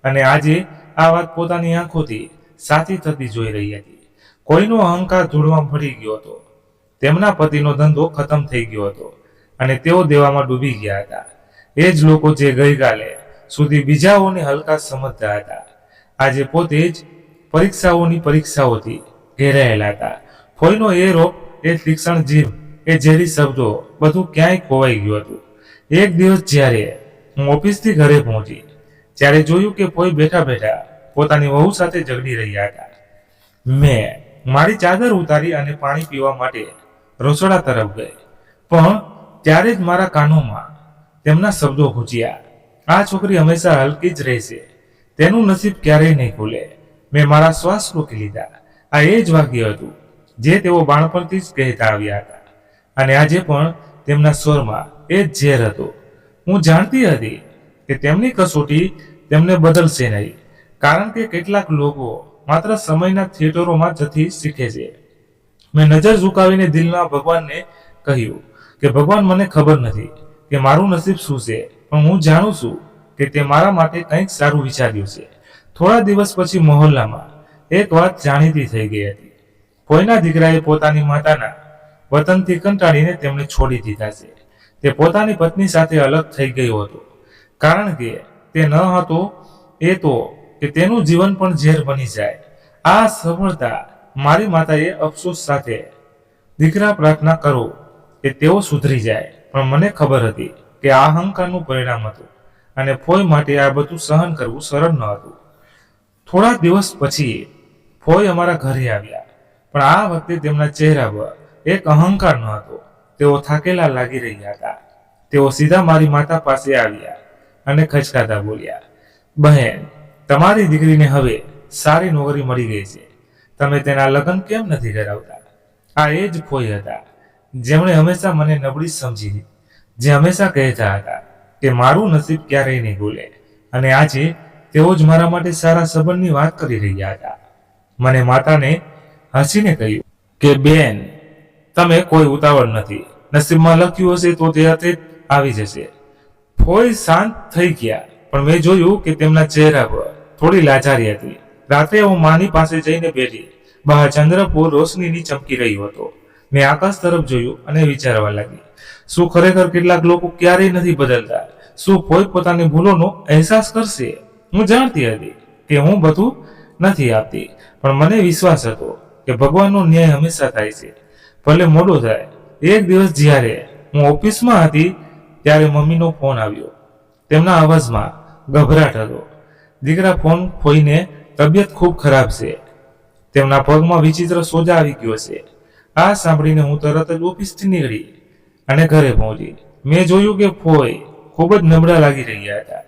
અને આજે આ વાત પોતાની આંખોથી સાચી થતી જોઈ રહી હતી. કોઈનો અહંકાર ધૂળમાં ભળી ગયો હતો. તેમના પતિનો ધંધો ખતમ થઈ ગયો હતો અને તેઓ દેવામાં ડૂબી ગયા હતા. એ જ લોકો જે ગઈકાલે સુધી બીજાઓને હલકા સમજતા હતા, આજે પોતે જ પરીક્ષાઓથી ઘેરાયેલા હતા. કોઈનો એ રોપ, એ તીક્ષ્ણ જીભ, એ ઝેરી શબ્દો, બધું ક્યાંય ખોવાઈ ગયું હતું. એક દિવસ જ્યારે હું ઓફિસથી ઘરે પહોંચી, ત્યારે જોયું કે કોઈ બેઠા બેઠા પોતાની વહુ સાથે ઝઘડી રહ્યા હતા. મેં મારી ચાદર ઉતારી અને પાણી પીવા માટે રસોડા તરફ ગઈ, પણ ત્યારે જ મારા કાનોમાં તેમના શબ્દો ગૂંજ્યા, આ છોકરી હંમેશા હલકી જ રહેશે, તેનું નસીબ ક્યારેય નહીં ખુલે. મેં મારા શ્વાસ રોકી લીધા. આ એ જ વાક્ય હતું જે તેઓ બાળપણથી જ કહેતા આવ્યા હતા, અને આજે પણ તેમના સ્વરમાં એ જ ઝેર હતો. હું જાણતી હતી કે તેમની કસોટી તેમને બદલશે નહીં, કારણ કે કેટલાક લોકો માત્ર સમયના થિયેટરોમાં જથી શીખે છે. મેં નજર ઝુકાવીને દિલના ભગવાનને કહ્યું કે ભગવાન, મને ખબર નથી કે મારું નસીબ શું છે, પણ હું જાણું છું કે તે મારા માટે કંઈક સારું વિચાર્યું છે. થોડા દિવસ પછી મહોલ્લામાં એક વાત જાણીતી થઈ ગઈ હતી. કોઈના દીકરાએ પોતાની માતાના વતનથી કંટાળીને તેમને છોડી દીધા છે. તે પોતાની પત્ની સાથે અલગ થઈ ગયો હતો, કારણ કે તે ન હતો એ તો કે તેનું જીવન પણ ઝેર બની જાય. આ સફળતા મારી માતાએ અફસોસ સાથે, દીકરા, પ્રાર્થના કરો કે તેઓ સુધરી જાય. પણ મને ખબર હતી કે આ અહંકારનું પરિણામ હતું, અને ફોઈ માટે આ બધું સહન કરવું સરળ ન હતું. થોડા દિવસ પછી ફોઈ અમારા ઘરે આવ્યા, પણ આ વખતે તેમના ચહેરા પર એક અહંકાર ન હતો. તેઓ થાકેલા લાગી રહ્યા હતા. તેઓ સીધા મારી માતા પાસે આવ્યા અને ખચકાતા બોલ્યા, બહેન, તમારી દીકરીને હવે સારી નોકરી મળી ગઈ છે, તમે તેના લગ્ન કેમ નથી કરાવતા? આ એ જ ફોઈ હતા જેમણે હંમેશા મને નબળી સમજી, જે હંમેશા કહેતા હતા કે મારું નસીબ ક્યારેય નહીં ભૂલે, અને આજે તેઓ જ મારા માટે સારા સંબંધની વાત કરી રહ્યા હતા. મને માતાને હસીને કહ્યું કે બેન, તમે કોઈ ઉતાવળ નથી, નસીબમાં લખ્યું હશે તો તે હાથે આવી જશે. ફોઈ શાંત થઈ ગયા, પણ મેં જોયું કે તેમના ચહેરા પર થોડી લાચારી હતી. રાત્રે હું માની પાસે જઈને બેઠી. બહાર ચંદ્ર પૂર રોશનીની ચમકી રહ્યો હતો. મેં આકાશ તરફ જોયું અને વિચારવા લાગી, શું ખરેખર કેટલાક લોકો ક્યારેય નથી બદલતા? શું કોઈ પોતાની ભૂલોનો અહેસાસ કરશે? હું જાણતી હતી કે હું બધું નથી આપતી, પણ મને વિશ્વાસ હતો કે ભગવાનનો ન્યાય હંમેશા થાય છે, ભલે મોડો થાય. એક દિવસ જ્યારે હું ઓફિસમાં હતી ત્યારે મમ્મીનો ફોન આવ્યો. તેમના અવાજમાં ગભરાટ હતો. દીકરા, ફોન ખોઈને તબિયત ખૂબ ખરાબ છે. તેમના પગમાં વિચિત્ર સોજા આવી ગયો છે. આ સાંભળીને હું તરત જ ઓફિસથી નીકળી અને ઘરે પહોંચી. મેં જોયું કે ફોઈ ખૂબ જ નબળા લાગી રહ્યા હતા.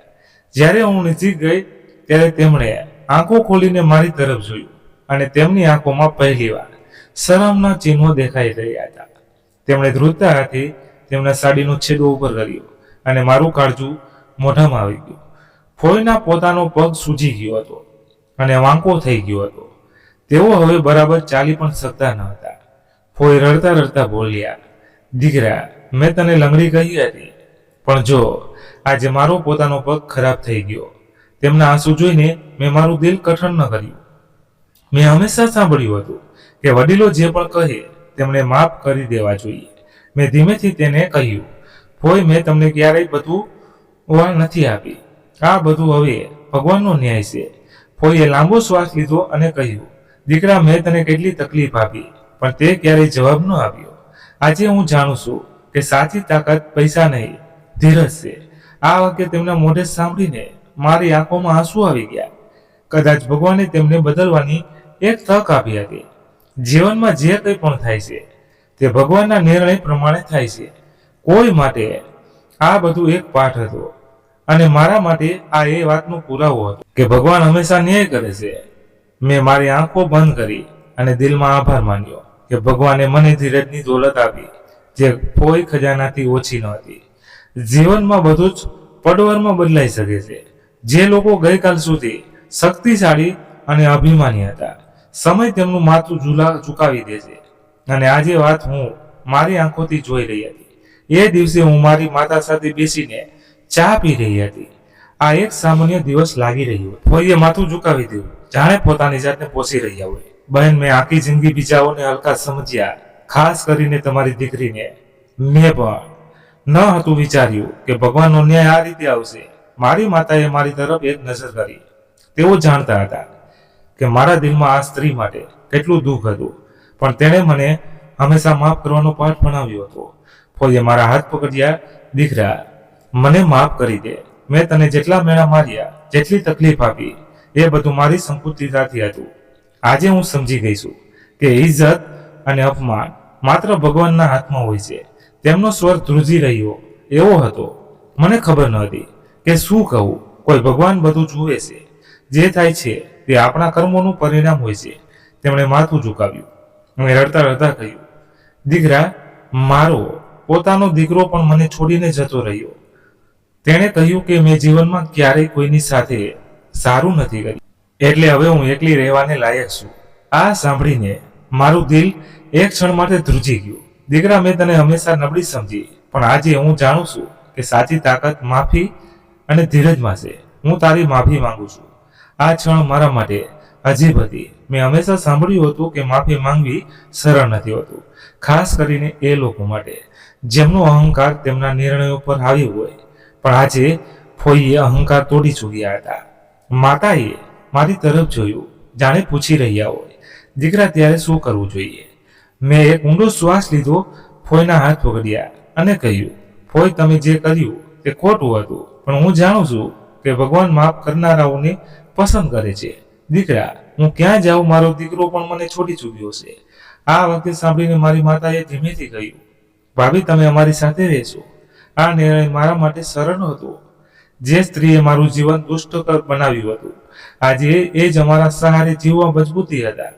જ્યારે હું નજીક ગઈ ત્યારે તેમણે આંખો ખોલીને મારી તરફ જોયું અને તેમની આંખોમાં પહેલીવાર શરમના ચિહ્નો દેખાઈ રહ્યા હતા. તેમણે ધ્રુજતા હાથે તેમના સાડીનો છેડો ઉપર કર્યો અને મારું કાળજું મોઢામાં આવી ગયું. ફોઈના પોતાનો પગ સૂજી ગયો હતો અને વાંકો થઈ ગયો હતો. તેઓ હવે બરાબર ચાલી પણ શકતા ન હતા. ફોઈ રડતા રડતા બોલ્યા, દીકરા, મેં તને લંગડી કહી હતી, પણ જો આજે મારો પોતાનો પગ ખરાબ થઈ ગયો. તેમના આંસુ જોઈને મેં મારું દિલ કઠણ ન કર્યું. મેં હંમેશા સાંભળ્યું હતું કે વડીલો જે પણ કહે તેમણે માફ કરી દેવા જોઈએ. મેં ધીમેથી તેને કહ્યું, ફોઈ, મેં તમને ક્યારેય બધું વાર નથી આપી. આ બધું હવે ભગવાનનો ન્યાય છે. ફોઈએ લાંબો શ્વાસ લીધો અને કહ્યું, દીકરા, મેં તને કેટલી તકલીફ આપી, પણ તે ક્યારેય જવાબ ન આપ્યો. આજે હું જાણું છું કે સાચી તાકાત પૈસા નહીં, ધીરજ છે. આ વાક્ય તેમના મોઢે સાંભળીને મારી આંખોમાં આંસુ આવી ગયા. કદાચ ભગવાને તેમને બદલવાની એક તક આપી હતી. જીવનમાં જે કંઈ પણ થાય છે તે ભગવાનના નિર્ણય પ્રમાણે થાય છે. કોઈ માટે આ બધું એક પાઠ હતો અને મારા માટે આ એ વાતનો પુરાવો હતો કે ભગવાન હંમેશા ન્યાય કરે છે. મેં મારી આંખો બંધ કરી અને દિલમાં આભાર માન્યો કે ભગવાને મને ધીરજની દોલત આપી, જે કોઈ ખજાનાથી ઓછી ન હતી. જીવનમાં બધું જ પળવારમાં બદલાઈ શકે છે. જે લોકો ગઈકાલ સુધી શક્તિશાળી અને અભિમાની હતા, સમય તેમનું માથું ઝુકાવી દે છે. અને આજે વાત હું મારી આંખોથી જોઈ રહી હતી. એ દિવસે હું મારી માતા સાથે બેસીને ચા પી રહી હતી. આ એક સામાન્ય દિવસ લાગી રહ્યો. કોઈએ માથું ઝુકાવી દીધું, જાણે પોતાની જાતને પોષી રહ્યા હોય. બહેન, મેં આખી જિંદગી બીજાઓને હલકા સમજ્યા, ખાસ કરીને તમારી દીકરીને. મેં પણ ન હતું વિચાર્યું કે ભગવાનનો ન્યાય આ રીતે આવશે. મારી માતાએ મારી તરફ એક નજર કરી. તેઓ જાણતા હતા કે મારા દિલમાં આ સ્ત્રી માટે કેટલું દુઃખ હતું, પણ તેણે મને હંમેશા માફ કરવાનો પાઠ ભણાવ્યો હતો. ફોઈએ મારા હાથ પકડ્યા. દીકરા, મને માફ કરી દે. મેં તને જેટલા મેળા માર્યા, જેટલી તકલીફ આપી, એ બધું મારી સંકુચિતતાથી હતું. આજે હું સમજી ગઈ છું કે ઇજ્જત અને અપમાન માત્ર ભગવાનના હાથમાં હોય છે. તેમનો સ્વર ધ્રુજી રહ્યો એવો હતો. મને ખબર ન હતી કે શું કહું. કોઈ ભગવાન બધું જુએ છે. જે થાય છે તે આપણા કર્મોનું પરિણામ હોય છે. તેમણે માથું ઝુકાવ્યું અને રડતા રડતા કહ્યું, દીકરા, મારો પોતાનો દીકરો પણ મને છોડીને જતો રહ્યો. તેણે કહ્યું કે મેં જીવનમાં ક્યારેય કોઈની સાથે સારું નથી કર્યું, એટલે હવે હું એકલી રહેવાને લાયક છું. આ સાંભળીને મારું દિલ એક ક્ષણ માટે ધ્રુજી ગયું. દીકરા, મેં તને હંમેશા નબળી સમજી, પણ આજે હું જાણું છું કે સાચી તાકાત માફી અને ધીરજમાં છે. હું તારી માફી માંગુ છું. આ ક્ષણ મારા માટે અજીબ હતી. મેં હંમેશા સાંભળ્યું હતું કે માફી માંગવી સરળ નથી હોતું, ખાસ કરીને એ લોકો માટે જેમનો અહંકાર તેમના નિર્ણયો પર હાવી હોય. પણ આજે ફોઈએ અહંકાર તોડી ચૂક્યા હતા. માતાએ મારી તરફ જોયું, જાણે પૂછી રહ્યા હોય, દીકરા, ત્યારે શું કરવું જોઈએ? મેં એક ઊંડો શ્વાસ લીધો, ફોઈના હાથ પકડ્યા અને કહ્યું, ફોઈ, તમે જે કર્યું તે ખોટું હતું, પણ હું જાણું છું કે ભગવાન માફ કરનારાઓને પસંદ કરે છે. દીકરા, હું ક્યાં જાઉં, મારો દીકરો પણ મને છોડી ચૂક્યો છે. આ વાક્ય સાંભળીને મારી માતાએ ધીમેથી કહ્યું, ભાભી, તમે અમારી સાથે રહેશો. આ નિર્ણય મારા માટે સરળ હતો. જે સ્ત્રીએ મારું જીવન દુષ્ટકર બનાવ્યું હતું, આજે એ જ અમારા સહારે જીવવા મજબૂતી હતા.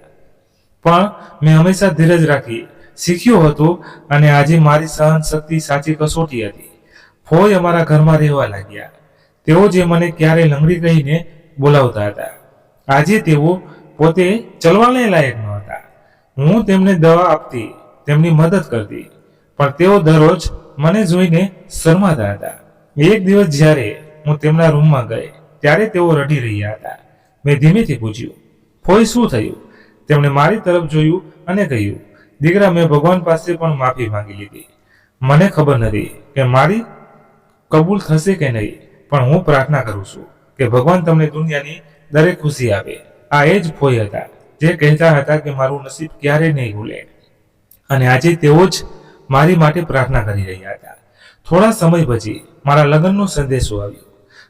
પણ મેં હંમેશા ધીરજ રાખી શીખ્યો હતો અને આજે મારી સહન શક્તિ સાચી કસોટી હતી. ફોઈ અમારા ઘરમાં રહેવા લાગ્યા. તેઓ જે મને ક્યારેય લંગડી કહીને બોલાવતા હતા, આજે તેઓ પોતે ચલવાને લાયક ન હતા. હું તેમને દવા આપતી, તેમની મદદ કરતી, પણ તેઓ દરરોજ મને જોઈને શરમાતા હતા. એક દિવસ જ્યારે હું તેમના રૂમમાં ગઈ ત્યારે તેઓ રડી રહ્યા હતા. મેં ધીમેથી પૂછ્યું, ફોઈ શું થયું? તેમણે મારી તરફ જોયું અને કહ્યું, દીકરા, મેં ભગવાન પાસે પણ માફી માંગી લીધી. મને ખબર નથી કે મારી કબૂલ થશે કે નહીં, પણ હું પ્રાર્થના કરું છું કે ભગવાન તમને દુનિયાની દરેક ખુશી આપે. આ એ જ ફોઈ હતા જે કહેતા હતા કે મારું નસીબ ક્યારેય નહીં ભૂલે, અને આજે તેઓ જ મારી માટે પ્રાર્થના કરી રહ્યા હતા. થોડા સમય પછી મારા લગ્નનો સંદેશો આવ્યો,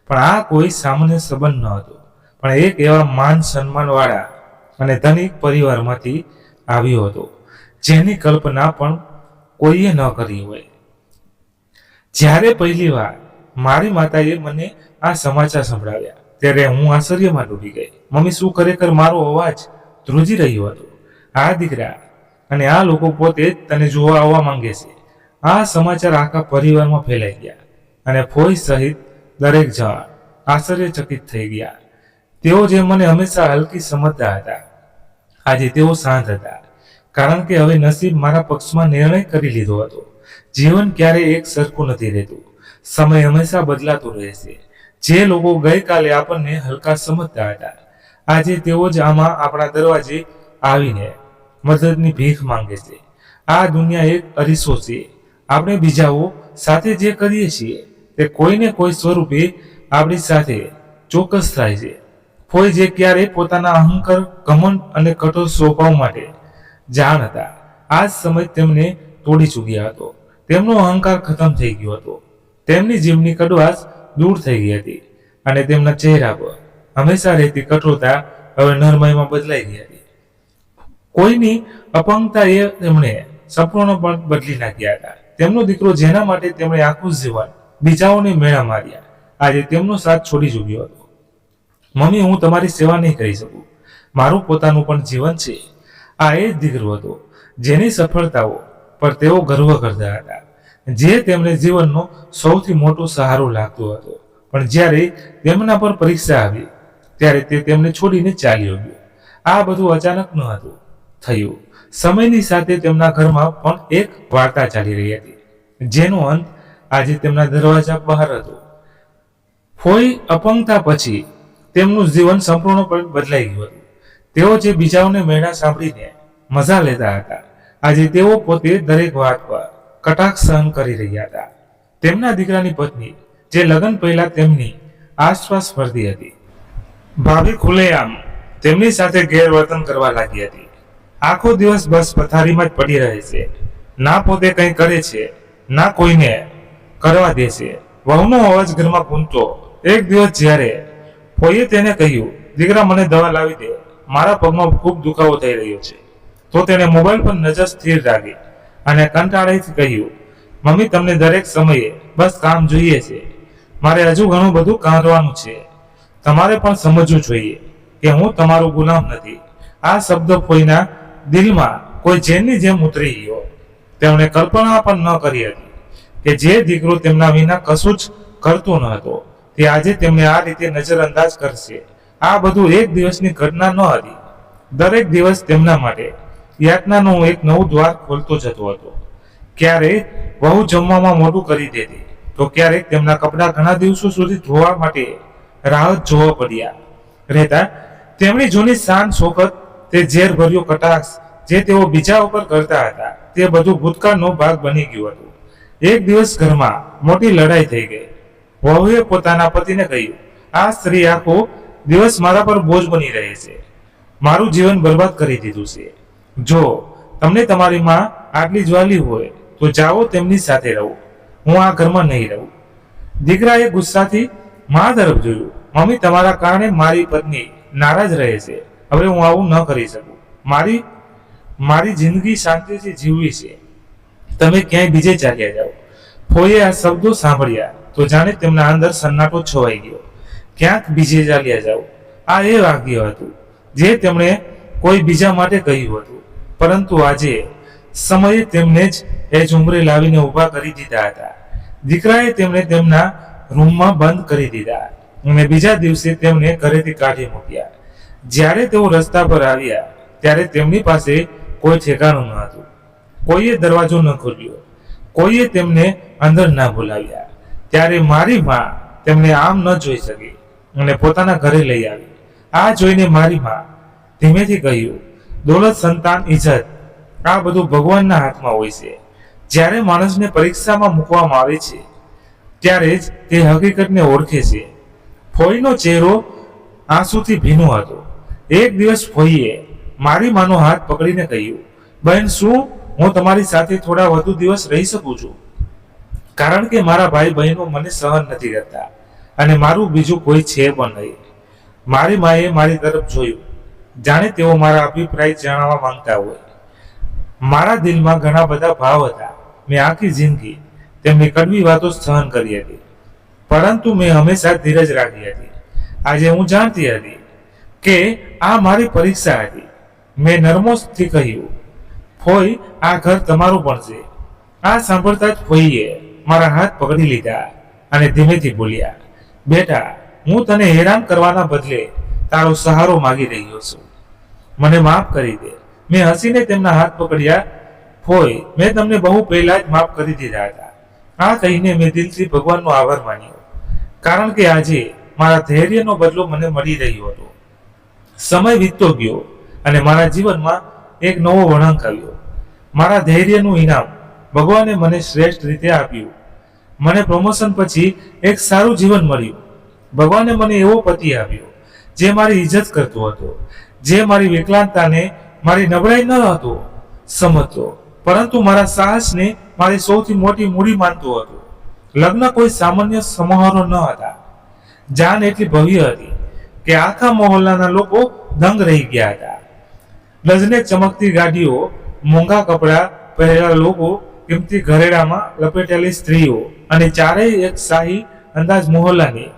પણ આ કોઈ સામાન્ય સંબંધ ન હતો, પણ એક એવા માન સન્માન વાળા અને ધનિક પરિવારમાંથી આવ્યો હતો જેની કલ્પના પણ કોઈએ ન કરી હોય. જ્યારે પહેલી વાર મારી માતાએ મને આ સમાચાર સંભળાવ્યા ત્યારે હું આશ્ચર્યમાં ડૂબી ગઈ. મમ્મી, શું ખરેખર મારો અવાજ ધ્રુજી રહ્યો હતો? આ દીકરા, અને આ લોકો પોતે તને જોવા આવવા માંગે છે. આ સમાચાર આખા પરિવારમાં ફેલાઈ ગયા અને ફોઈ સહિત દરેક જણ આશ્ચર્યચકિત થઈ ગયા. તેઓ જે મને હંમેશા હલકી સમજતા હતા, આજે તેઓ શાંત હતા, કારણ કે હવે નસીબ મારા પક્ષમાં નિર્ણય કરી લીધો હતો. જીવન ક્યારેય એક સરખું નથી રહેતું, સમય હંમેશા બદલાતો રહે છે. જે લોકો ગઈકાલે આપણને હલકા સમજતા હતા, આજે તેઓ જ આમાં આપણા દરવાજે આવીને મદદની ભીખ માંગે છે. આ દુનિયા એક અરીસો છે. આપણે બીજાઓ સાથે જે કરીએ છીએ તે કોઈને કોઈ સ્વરૂપે આપણી સાથે ચોક્કસ થાય છે. કોઈ જે ક્યારેય પોતાના અહંકાર, ઘમંડ અને કઠોર સ્વભાવ માટે જાણ હતા, આ સમય તેમને તોડી ચૂક્યા હતો. તેમનો અહંકાર ખતમ થઈ ગયો હતો, તેમની જીભની કડવાશ દૂર થઈ ગઈ હતી, અને તેમના ચહેરા પર હંમેશા રહેતી કઠોરતા હવે નરમાઈમાં બદલાઈ ગઈ હતી. કોઈની અપંગતા એ તેમણે સંપૂર્ણપણે બદલી નાખ્યા હતા. તેમનો દીકરો, જેના માટે તેમણે આખું જીવન બીજાઓને મેળા માર્યા, આજે તેમનો સાથ છોડી ચૂક્યો હતો. મમ્મી, હું તમારી સેવા નહીં કરી શકું, મારું પોતાનું પણ જીવન છે. આ એ જ દીકરો હતો જેની સફળતાઓ પર તેઓ ગર્વ કરતા હતા, જે તેમને જીવનનો સૌથી મોટો સહારો લાગતો હતો. પણ જ્યારે તેમના પર પરીક્ષા આવી ત્યારે તે તેમને છોડીને ચાલ્યો ગયો. આ બધું અચાનક ન હતું થયું. સમયની સાથે તેમના ઘરમાં પણ એક વાર્તા ચાલી રહી હતી, જેનો અંત આજે તેમના દરવાજા બહાર હતો. ફોઈ અપંગતા પછી તેમનું જીવન સંપૂર્ણપણે બદલાઈ ગયું હતું. તેઓ જે બીજાઓને મેળા સાંભળીને મજા લેતા હતા, આજે તેઓ પોતે દરેક વાત પર કટાક્ષ સહન કરી રહ્યા હતા. તેમના દીકરાની પત્ની, જે લગ્ન પહેલા તેમની આસપાસ ફરતી હતી, ભાભી ખુલ્લેઆમ તેમની સાથે ગેરવર્તન કરવા લાગી હતી. આખો દિવસ બસ પથારીમાં જ પડી રહે છે, ના પોતે કંઈ કરે છે, ના કોઈને કરવા દે છે. વહુનો અવાજ ઘરમાં ગૂંજતો. એક દિવસ જ્યારે ફોઈએ તેને કહ્યું, દીકરા, મને દવા લાવી દે, મારા પગમાં ખૂબ દુખાવો થઈ રહ્યો છે, તો તેણે મોબાઈલ પર નજર સ્થિર રાખી અને કંટાળાથી કહ્યું, મમ્મી, તમને દરેક સમયે બસ કામ જોઈએ છે, મારે હજુ ઘણું બધું કરવાનું છે. તમારે પણ સમજવું જોઈએ કે હું તમારો ગુલામ નથી. આ શબ્દ ફોઈના દિલમાં કોઈ ઝેરની જેમ ઉતરી ગયો. તેમણે કલ્પના પણ ન કરી હતી કે જે દીકરો તેમના વિના કશું જ કરતો ન હતો, તે આજે તેમને આ રીતે નજરઅંદાજ કરશે. આ બધું એક દિવસની ઘટના ન હતી. દરેક દિવસ તેમના માટે યાતનાનું એક નવું દ્વાર ખોલતો જતો હતો. ક્યારેક વહુ જમવામાં મોઢું કરી દેતી, તો ક્યારેક તેમના કપડાં ઘણા દિવસો સુધી ધોવા માટે રાહ જોવા પડ્યા રહેતા. તેમની જૂની શાન શોકત, તે ઝેરભર્યો કટાક્ષ જે તેઓ બીજા ઉપર કરતા હતા, તે બધું ભૂતકાળનો ભાગ બની ગયું હતું. એક દિવસ ઘરમાં મોટી લડાઈ થઈ ગઈ. વહુએ પોતાના પતિને કહ્યું, આ સ્ત્રી આખો દિવસ મારા પર બોજ બની રહે છે, મારું જીવન બરબાદ કરી દીધું છે. જો તમને તમારી માં આટલી જ વાલી હોય તો જાઓ, તેમની સાથે રહો, હું આ ઘરમાં નહીં રહું. દીકરાએ ગુસ્સાથી મા તરફ જોયું. મમ્મી, તમારા કારણે મારી પત્ની નારાજ રહે છે, હવે હું આવું ન કરી શકું. મારી જિંદગી શાંતિથી જીવવી છે, તમે ક્યાંય બીજે ચાલ્યા જાઓ. ફોઈએ આ શબ્દો સાંભળ્યા તો જાણે તેમના અંદર સન્નાટો છવાઈ ગયો. ક્યાંક બીજે ચાલ્યા જાઓ, આ એ વાક્ય હતું જે તેમણે કોઈ બીજા માટે કહ્યું હતું, પરંતુ આજે સમયે તેમને જ એ જ ઉંમરે લાવીને ઊભા કરી દીધા હતા. દીકરાએ તેમને તેમના રૂમમાં બંધ કરી દીધા અને બીજા દિવસે તેમને ઘરેથી કાઢી મૂક્યા. જ્યારે તેઓ રસ્તા પર આવ્યા ત્યારે તેમની પાસે કોઈ ઠેકાણું ન હતું. કોઈએ દરવાજો ન ખોલ્યો, કોઈએ તેમને અંદર ના બોલાવ્યા. ત્યારે મારી માં તેમને આમ ન જોઈ શકી અને પોતાના ઘરે લઈ આવી. આ જોઈને મારી માં ધીમેથી કહ્યું, દોલત, સંતાન, ઇજ્જત આ બધું ભગવાનના હાથમાં હોય છે. જ્યારે માણસને પરીક્ષામાં મૂકવામાં આવે છે ત્યારે જ તે હકીકતને ઓળખે છે. ફોઈનો ચહેરો આંસુથી ભીનો હતો. એક દિવસ ફોઈએ મારી માનો હાથ પકડીને કહ્યું, બહેન, શું હું તમારી સાથે થોડા વધુ દિવસ રહી શકું છું? કારણ કે મારા ભાઈ બહેનો મને સહન નથી કરતા અને મારું બીજું કોઈ છે પણ નહીં. મારી માએ મારી તરફ જોયું, જાણે તેઓ મારા અભિપ્રાય જાણવા માંગતા હોય. મારા દિલમાં ઘણા બધા ભાવ હતા. મેં આખી જિંદગી તેમની કડવી વાતો સહન કરી હતી, પરંતુ મેં હંમેશા ધીરજ રાખી હતી. આજે હું જાણતી હતી કે આ મારી પરીક્ષા હતી. મેં નરમોશથી કહ્યું, ફોઈ, આ ઘર તમારું પણ છે. આ સાંભળતા જ ફોઈએ મારા હાથ પકડી લીધા અને ધીમેથી બોલ્યા, બેટા, હું તને હેરાન કરવાના બદલે તારો સહારો માંગી રહ્યો છું. મને માફ કરી દે. મેં હસીને તેમના હાથ પકડ્યા. ફોઈ, મેં તમને બહુ પહેલા જ માફ કરી દીધા હતા. આ કહીને મેં દિલથી ભગવાનનો આભાર માન્યો, કારણ કે આજે મારા ધૈર્યનો બદલો મને મળી રહ્યો હતો. સમય વીતતો ગયો અને મારા જીવનમાં એક નવો વળાંક આવ્યો. મારા ધૈર્યનું ઇનામ ભગવાને મને શ્રેષ્ઠ રીતે આપ્યું. મને પ્રમોશન પછી એક સારું જીવન મળ્યું. ભગવાને મને એવો પતિ આપ્યો જે મારી ઇજ્જત કરતો હતો, જે મારી વિકલાંગતાને, મારી નબળાઈ ન હતો સમજતો, પરંતુ મારા સાહસને મારી સૌથી મોટી મૂડી માનતો હતો. લગ્ન કોઈ સામાન્ય સમારોહ ન હતા. જાન એટલી ભવ્ય હતી કે આખા મહોલ્લાના લોકો દંગ રહી ગયા હતા. લજને ચમકતી ગાડીઓ, મોંઘા કપડાં પહેરેલા લોકો, કિંમતી ઘરેણામાં લપેટેલી સ્ત્રીઓ અને ચારેય એક શાહી અંદાજ મહોલ્લાની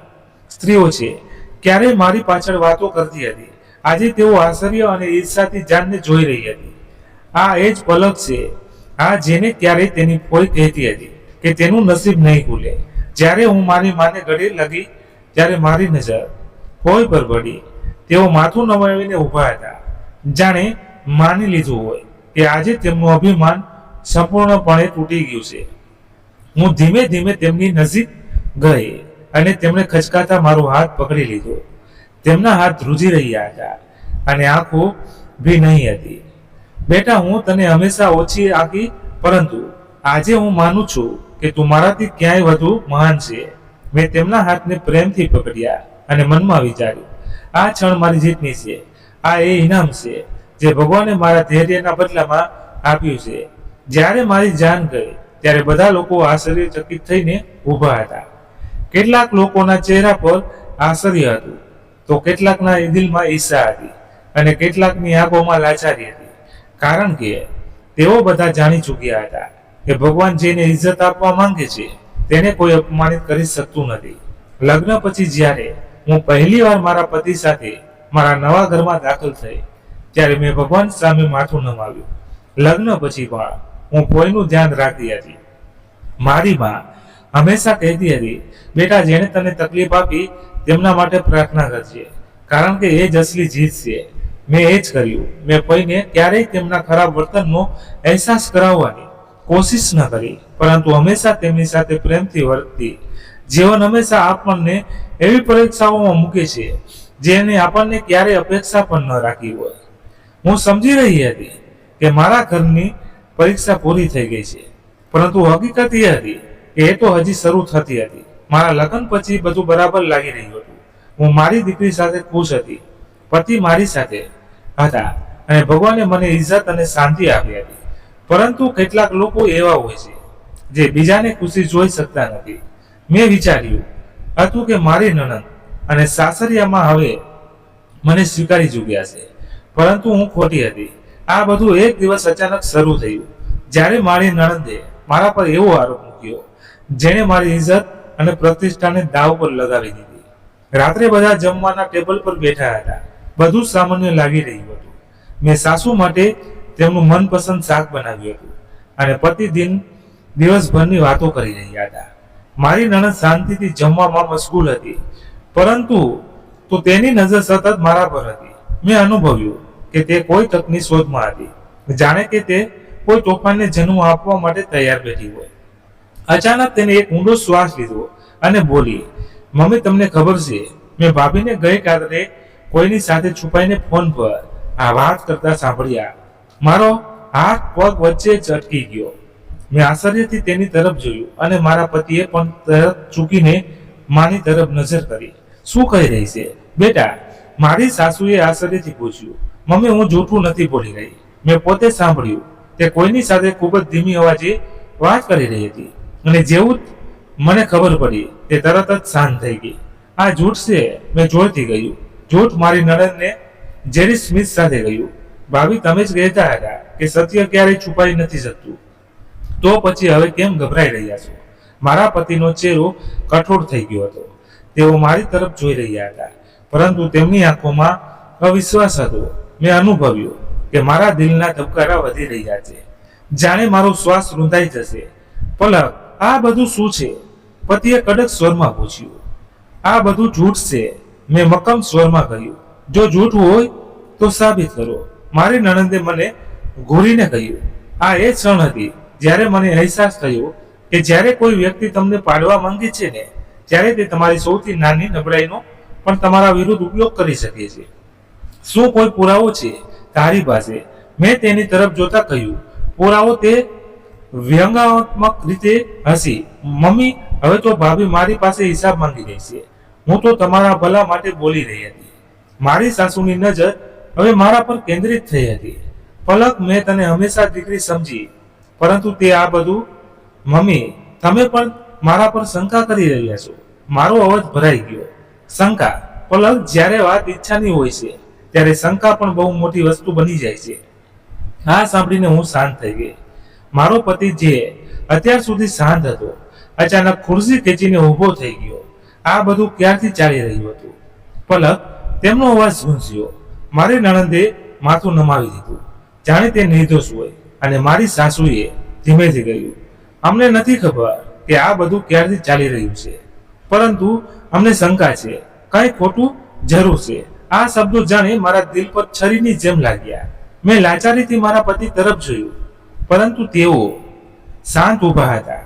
સ્ત્રીઓ છે. ક્યારેય મારી પાછળ વાતો કરતી હતી. આજે તેઓ આશ્ચર્ય અને ઈર્ષાથી જાનને જોઈ રહી હતી. આ એ જ પલક છે, આ જેને ક્યારેય તેની ફોઈ કહેતી હતી કે તેનું નસીબ નહીં ખુલે. જ્યારે હું મારી માને ગળે લગી ત્યારે મારી નજર ફોઈ પર પડી. તેઓ માથું નમાવીને ઊભા હતા, જાણે માની લીધું હોય કે આજે તેમનું અભિમાન સંપૂર્ણપણે તૂટી ગયું છે. હું ધીમે ધીમે તેમની નજીક ગઈ અને તેમણે ખચકાતા મારો હાથ પકડી લીધો. તેમના હાથ ધ્રુજી રહ્યા હતા અને આંખો ભી નહીં હતી. બેટા, હું તને હંમેશા ઓછી આંકી, પરંતુ આજે હું માનું છું કે તું મારાથી ક્યાંય વધુ મહાન છે. મેં તેમના હાથને પ્રેમથી પકડ્યા અને મનમાં વિચાર્યું, આ ક્ષણ મારી જીતની છે. આ એ ઇનામ છે જે ભગવાને મારા ધૈર્યના બદલામાં આપ્યું છે. જ્યારે મારી જાન ગઈ ત્યારે બધા લોકો આશ્ચર્યચકિત થઈને ઊભા હતા. કેટલાક લોકોના ચહેરા પર આશ્ચર્ય હતું, તો કેટલાકના દિલમાં ઈર્ષા હતી અને કેટલાકની આંખોમાં લાચારી હતી, કારણ કે તેઓ બધા જાણી ચૂક્યા હતા કે ભગવાન જેને ઇજ્જત આપવા માંગે છે તેને કોઈ અપમાનિત કરી શકતું નથી. લગ્ન પછી જ્યારે હું પહેલી વાર મારા પતિ સાથે મારા નવા ઘરમાં દાખલ થઈ ત્યારે મેં ભગવાન સામે માથું નમાવ્યું. લગ્ન પછી પણ હું કોઈનું ધ્યાન રાખતી હતી. મારી માં હંમેશા કહેતી હતી, બેટા, જેને તને તકલીફ આપી તેમના માટે પ્રાર્થના કરજે, કારણ કે એ જ અસલી જીત છે. મેં એ જ કર્યું. મેં કોઈને ક્યારેય તેમના ખરાબ વર્તનનો અહેસાસ કરાવવાની કોશિશ ન કરી, પરંતુ હંમેશા તેમની સાથે પ્રેમથી વર્તતી. જીવન હંમેશા આપણને એવી પરીક્ષાઓમાં મૂકે છે જેની આપણને ક્યારેય અપેક્ષા પણ ન રાખી હોય. હું સમજી રહી હતી કે મારા ઘરની પરીક્ષા પૂરી થઈ ગઈ છે, પરંતુ હકીકત એ હતી કે એ તો હજી શરૂ થતી હતી. મારા લગ્ન પછી બધું બરાબર લાગી રહ્યું હતું. હું મારી દીકરી સાથે ખુશ હતી, પતિ મારી સાથે હતા અને ભગવાને મને ઇજ્જત અને શાંતિ આપી હતી. પરંતુ કેટલાક લોકો એવા હોય છે જે બીજાને ખુશી જોઈ શકતા નથી. મેં વિચાર્યું હતું કે મારી નણંદ અને સાસરિયામાં હવે મને સ્વીકારી ચૂક્યા છે, પરંતુ હું ખોટી હતી. આ બધું એક દિવસ અચાનક શરૂ થયું જ્યારે મારી નણંદે મારા પર એવો આરોપ મૂક્યો જેણે મારી ઇજ્જત અને પ્રતિષ્ઠાને દાવ પર લગાવી દીધી. રાત્રે બધા જમવાના ટેબલ પર બેઠા હતા. બધું સામાન્ય લાગી રહ્યું હતું. મેં સાસુ માટે તેમનું મનપસંદ શાક બનાવ્યું હતું અને પતિ દિવસભરની વાતો કરી રહ્યા હતા. મારી નણંદ શાંતિથી જમવામાં મશગુલ હતી, પરંતુ તો તેની નજર સતત મારા પર હતી. મેં અનુભવ્યું કે તે કોઈ તકની શોધમાં હતી, જાણે કે તે કોઈ તોફાનને જન્મ આપવા માટે તૈયાર બેઠી હોય. અચાનક તેને એક ઊંડો શ્વાસ લીધો અને બોલી, મમ્મી, તમને ખબર છે, મેં ભાભીને ગઈકાલે કોઈની સાથે છુપાઈને ફોન પર આ વાત કરતા સાંભળ્યા. મારો હાથ પગ વચ્ચે જ અટકી ગયો. મેં આશ્ચર્યથી તેની તરફ જોયું અને મારા પતિએ પણ તરત ચૂકીને માની તરફ નજર કરી. શું કહી રહી છે બેટા? મારી સાસુએ આશ્ચર્યથી પૂછ્યું. મમ્મી, હું જૂઠું નથી બોલી રહી. મેં પોતે સાંભળ્યું. તે કોઈની સાથે ખૂબ જ ધીમી અવાજે વાત કરી રહી હતી અને જેવું મને ખબર પડી તે તરત જ શાંત થઈ ગઈ. આ જૂઠ છે, મેં જોરથી કહ્યું. જૂઠ મારી નણંદને જેરી સ્મિથ સાથે કહ્યું. ભાભી, તમે જ કહેતા હતા કે સત્ય ક્યારેય છુપાઈ નથી શકતું. તો પછી હવે કેમ ગભરાઈ રહ્યા છો? મારા પતિનો ચહેરો કઠોર થઈ ગયો હતો. તેઓ મારી તરફ જોઈ રહ્યા હતા, પરંતુ તેમની આંખોમાં અવિશ્વાસ હતો. મેં અનુભવ્યું કે મારા દિલના ધબકારા વધી રહ્યા છે, જાણે મારો શ્વાસ રૂંધાઈ જશે. પલક, આ બધું શું છે? પતિએ કડક સ્વરમાં પૂછ્યું. આ બધું જૂઠ છે, મેં મક્કમ સ્વરમાં કહ્યું. જો જૂઠ હોય તો સાબિત કરો. મારી નણંદે મને ઘૂરીને કહ્યું. આ એ ક્ષણ હતી જ્યારે મને અહેસાસ થયો કે જ્યારે કોઈ વ્યક્તિ તમને પાડવા માંગે છે ને, ત્યારે તે તમારી સૌથી નાની નબળાઈનો પણ તમારા વિરુદ્ધ ઉપયોગ કરી શકે છે. શું કોઈ પુરાવો છે તારી પાસે? મેં તેની તરફ જોતા કહ્યું. પુરાવો? તે વ્યંગાત્મક રીતે હસી. મમ્મી, હવે તો ભાભી મારી પાસે હિસાબ માંગી રહી છે. હું તો તમારા ભલા માટે બોલી રહી હતી. મારી સાસુની નજર હવે મારા પર કેન્દ્રિત થઈ હતી. પલક, મેં તને હંમેશા દીકરી સમજી, પરંતુ તે આ બધું. મમ્મી, તમે પણ મારા પર શંકા કરી રહ્યા છો. મારો અવાજ ભરાઈ ગયો. શંકા? પલક, જ્યારે વાત ઈચ્છાની હોય છે ત્યારે શંકા પણ બહુ મોટી વસ્તુ બની જાય છે. આ સાંભળીને હું શાંત થઈ ગઈ. મારો પતિ, જે અત્યાર સુધી શાંત હતો, અચાનક ખુરશી ખેંચીને ઊભો થઈ ગયો. આ બધું ક્યારથી ચાલી રહ્યું હતું? પલક, તેમનો અવાજ ગુંજ્યો. મારી નણંદે માથું નમાવી દીધું, જાણે તે નિર્દોષ હોય. અને મારી સાસુએ ધીમેથી કહ્યું. અમને નથી ખબર કે આ બધું ક્યારથી ચાલી રહ્યું છે, પરંતુ અમને શંકા છે. કંઈ ખોટું જરૂર છે. આ શબ્દો જાણે મારા દિલ પર છરીની જેમ લાગ્યા. મેં લાચારીથી મારા પતિ તરફ જોયું, પરંતુ તેઓ શાંત ઊભા હતા.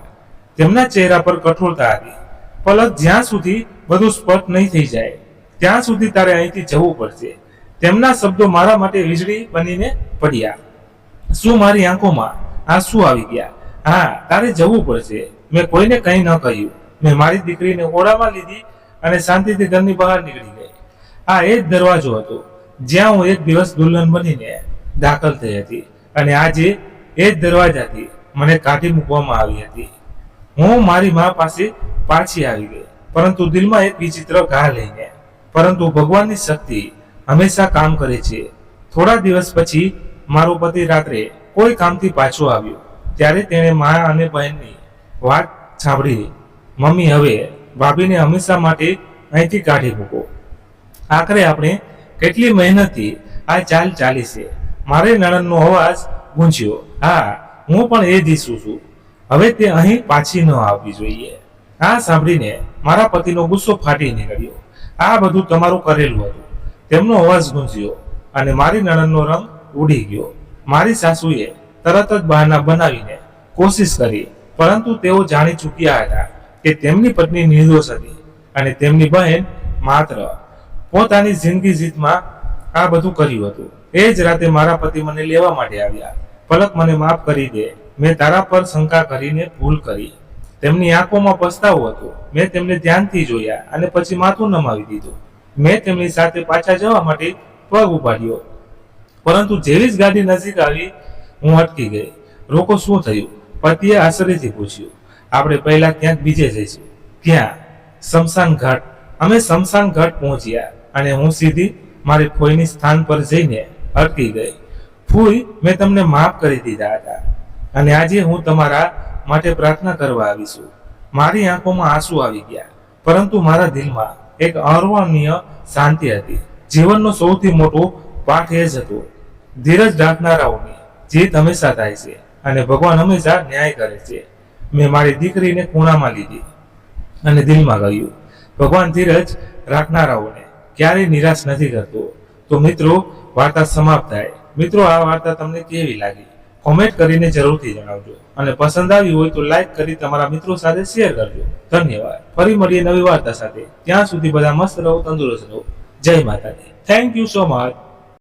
તેમના ચહેરા પર કઠોરતા હતી. પલક, જ્યાં સુધી બધું સ્પષ્ટ નહીં થઈ જાય ત્યાં સુધી તારે અહીંથી જવું પડશે. તેમના શબ્દો મારા માટે વીજળી બનીને પડ્યા. શું મારી આંખોમાં આંસુ આવી ગયા? હા, તારે જવું પડશે. મેં કોઈને કંઈ ન કહ્યું. મેં મારી દીકરીને ઓળામાં લીધી અને શાંતિથી ઘરની બહાર નીકળી ગઈ. આ એ જ દરવાજો હતો જ્યાં હું એક દિવસ દુલ્હન બનીને દાખલ થઈ હતી, અને આજે એ જ દરવાજાથી મને કાઢી મૂકવામાં આવી હતી. હું મારી મા પાસે પાછી આવી ગઈ, પરંતુ દિલમાં એક વિચિત્ર ઘા લઈને. પરંતુ ભગવાનની શક્તિ હંમેશા કામ કરે છે. થોડા દિવસ પછી મારો પતિ રાત્રે કોઈ કામથી પાછો આવ્યો. ત્યારે તેણે મા અને બહેનની વાત સાંભળી. મમ્મી, હવે ભાભીને હંમેશા માટે અહીંથી કાઢી મૂકો. આખરે આપણે કેટલી મહેનતથી આ ચાલ ચાલી છે. મારે નણંદનો અવાજ ગુંજ્યો. હા, હું પણ એ જ ઈચ્છું છું. હવે તે અહીં પાછી ન આવવી જોઈએ. આ સાંભળીને મારા પતિનો ગુસ્સો ફાટી નીકળ્યો. આ બધું તમારું કરેલું હતું. તેમનો અવાજ ગુંજ્યો અને મારી નણંદનો રંગ ઉડી ગયો. મારી સાસુએ તરત જ બહાના બનાવીને કોશિશ કરી, પરંતુ તેઓ જાણી ચૂક્યા હતા કે તેમની પત્ની નિર્દોષ હતી અને તેમની બહેન માત્ર પોતાની જિંદગી જીતમાં આ બધું કર્યું હતું. એ જ રાતે મારા પતિ મને લેવા માટે આવ્યા. પલક, મને માફ કરી દે. મેં તારા પર શંકા કરીને ભૂલ કરી. તેમની આંખોમાં પસ્તાવો હતો. મેં તેમને ધ્યાનથી જોયા અને પછી માથું નમાવી દીધું. મેં તેમની સાથે પાછા જવા માટે પગ ઉપાડ્યો, પરંતુ જેવી જ ગાડી નજીક આવી હું અટકી ગઈ. રોકો, શું થયું? પતિએ આશ્ચર્યથી પૂછ્યું. આપણે પહેલા ક્યાંક બીજે જઈશું. ક્યાં? શમશાન ઘાટ. અમે શમશાન ઘાટ પહોંચ્યા અને હું સીધી મારી ફોઈની સ્થાન પર જઈને અટકી ગઈ. ફૂઈ, મેં તમને માફ કરી દીધા હતા અને આજે હું તમારા માટે પ્રાર્થના કરવા આવી છું. મારી આંખોમાં આંસુ આવી ગયા, પરંતુ મારા દિલમાં એક અવર્ણનીય શાંતિ હતી. જીવનનો સૌથી મોટો પાઠ એ જ હતો, ધીરજ રાખનારાઓની જીત હંમેશા થાય છે અને ભગવાન હંમેશા ન્યાય કરે છે. મેં મારી દીકરીને ખૂણામાં લીધી અને દિલમાં કહ્યું, ભગવાન ધીરજ રાખનારાઓને ક્યારેય નિરાશ નથી કરતો. તો મિત્રો, વાર્તા સમાપ્ત થાય. મિત્રો, આ વાર્તા તમને કેવી લાગી કોમેન્ટ કરીને જરૂરથી જણાવજો, અને પસંદ આવી હોય તો લાઈક કરી તમારા મિત્રો સાથે શેર કરજો. ધન્યવાદ. ફરી મળીએ નવી વાર્તા સાથે. ત્યાં સુધી બધા મસ્ત રહો, તંદુરસ્ત રહો. જય માતાજી. Thank you so much.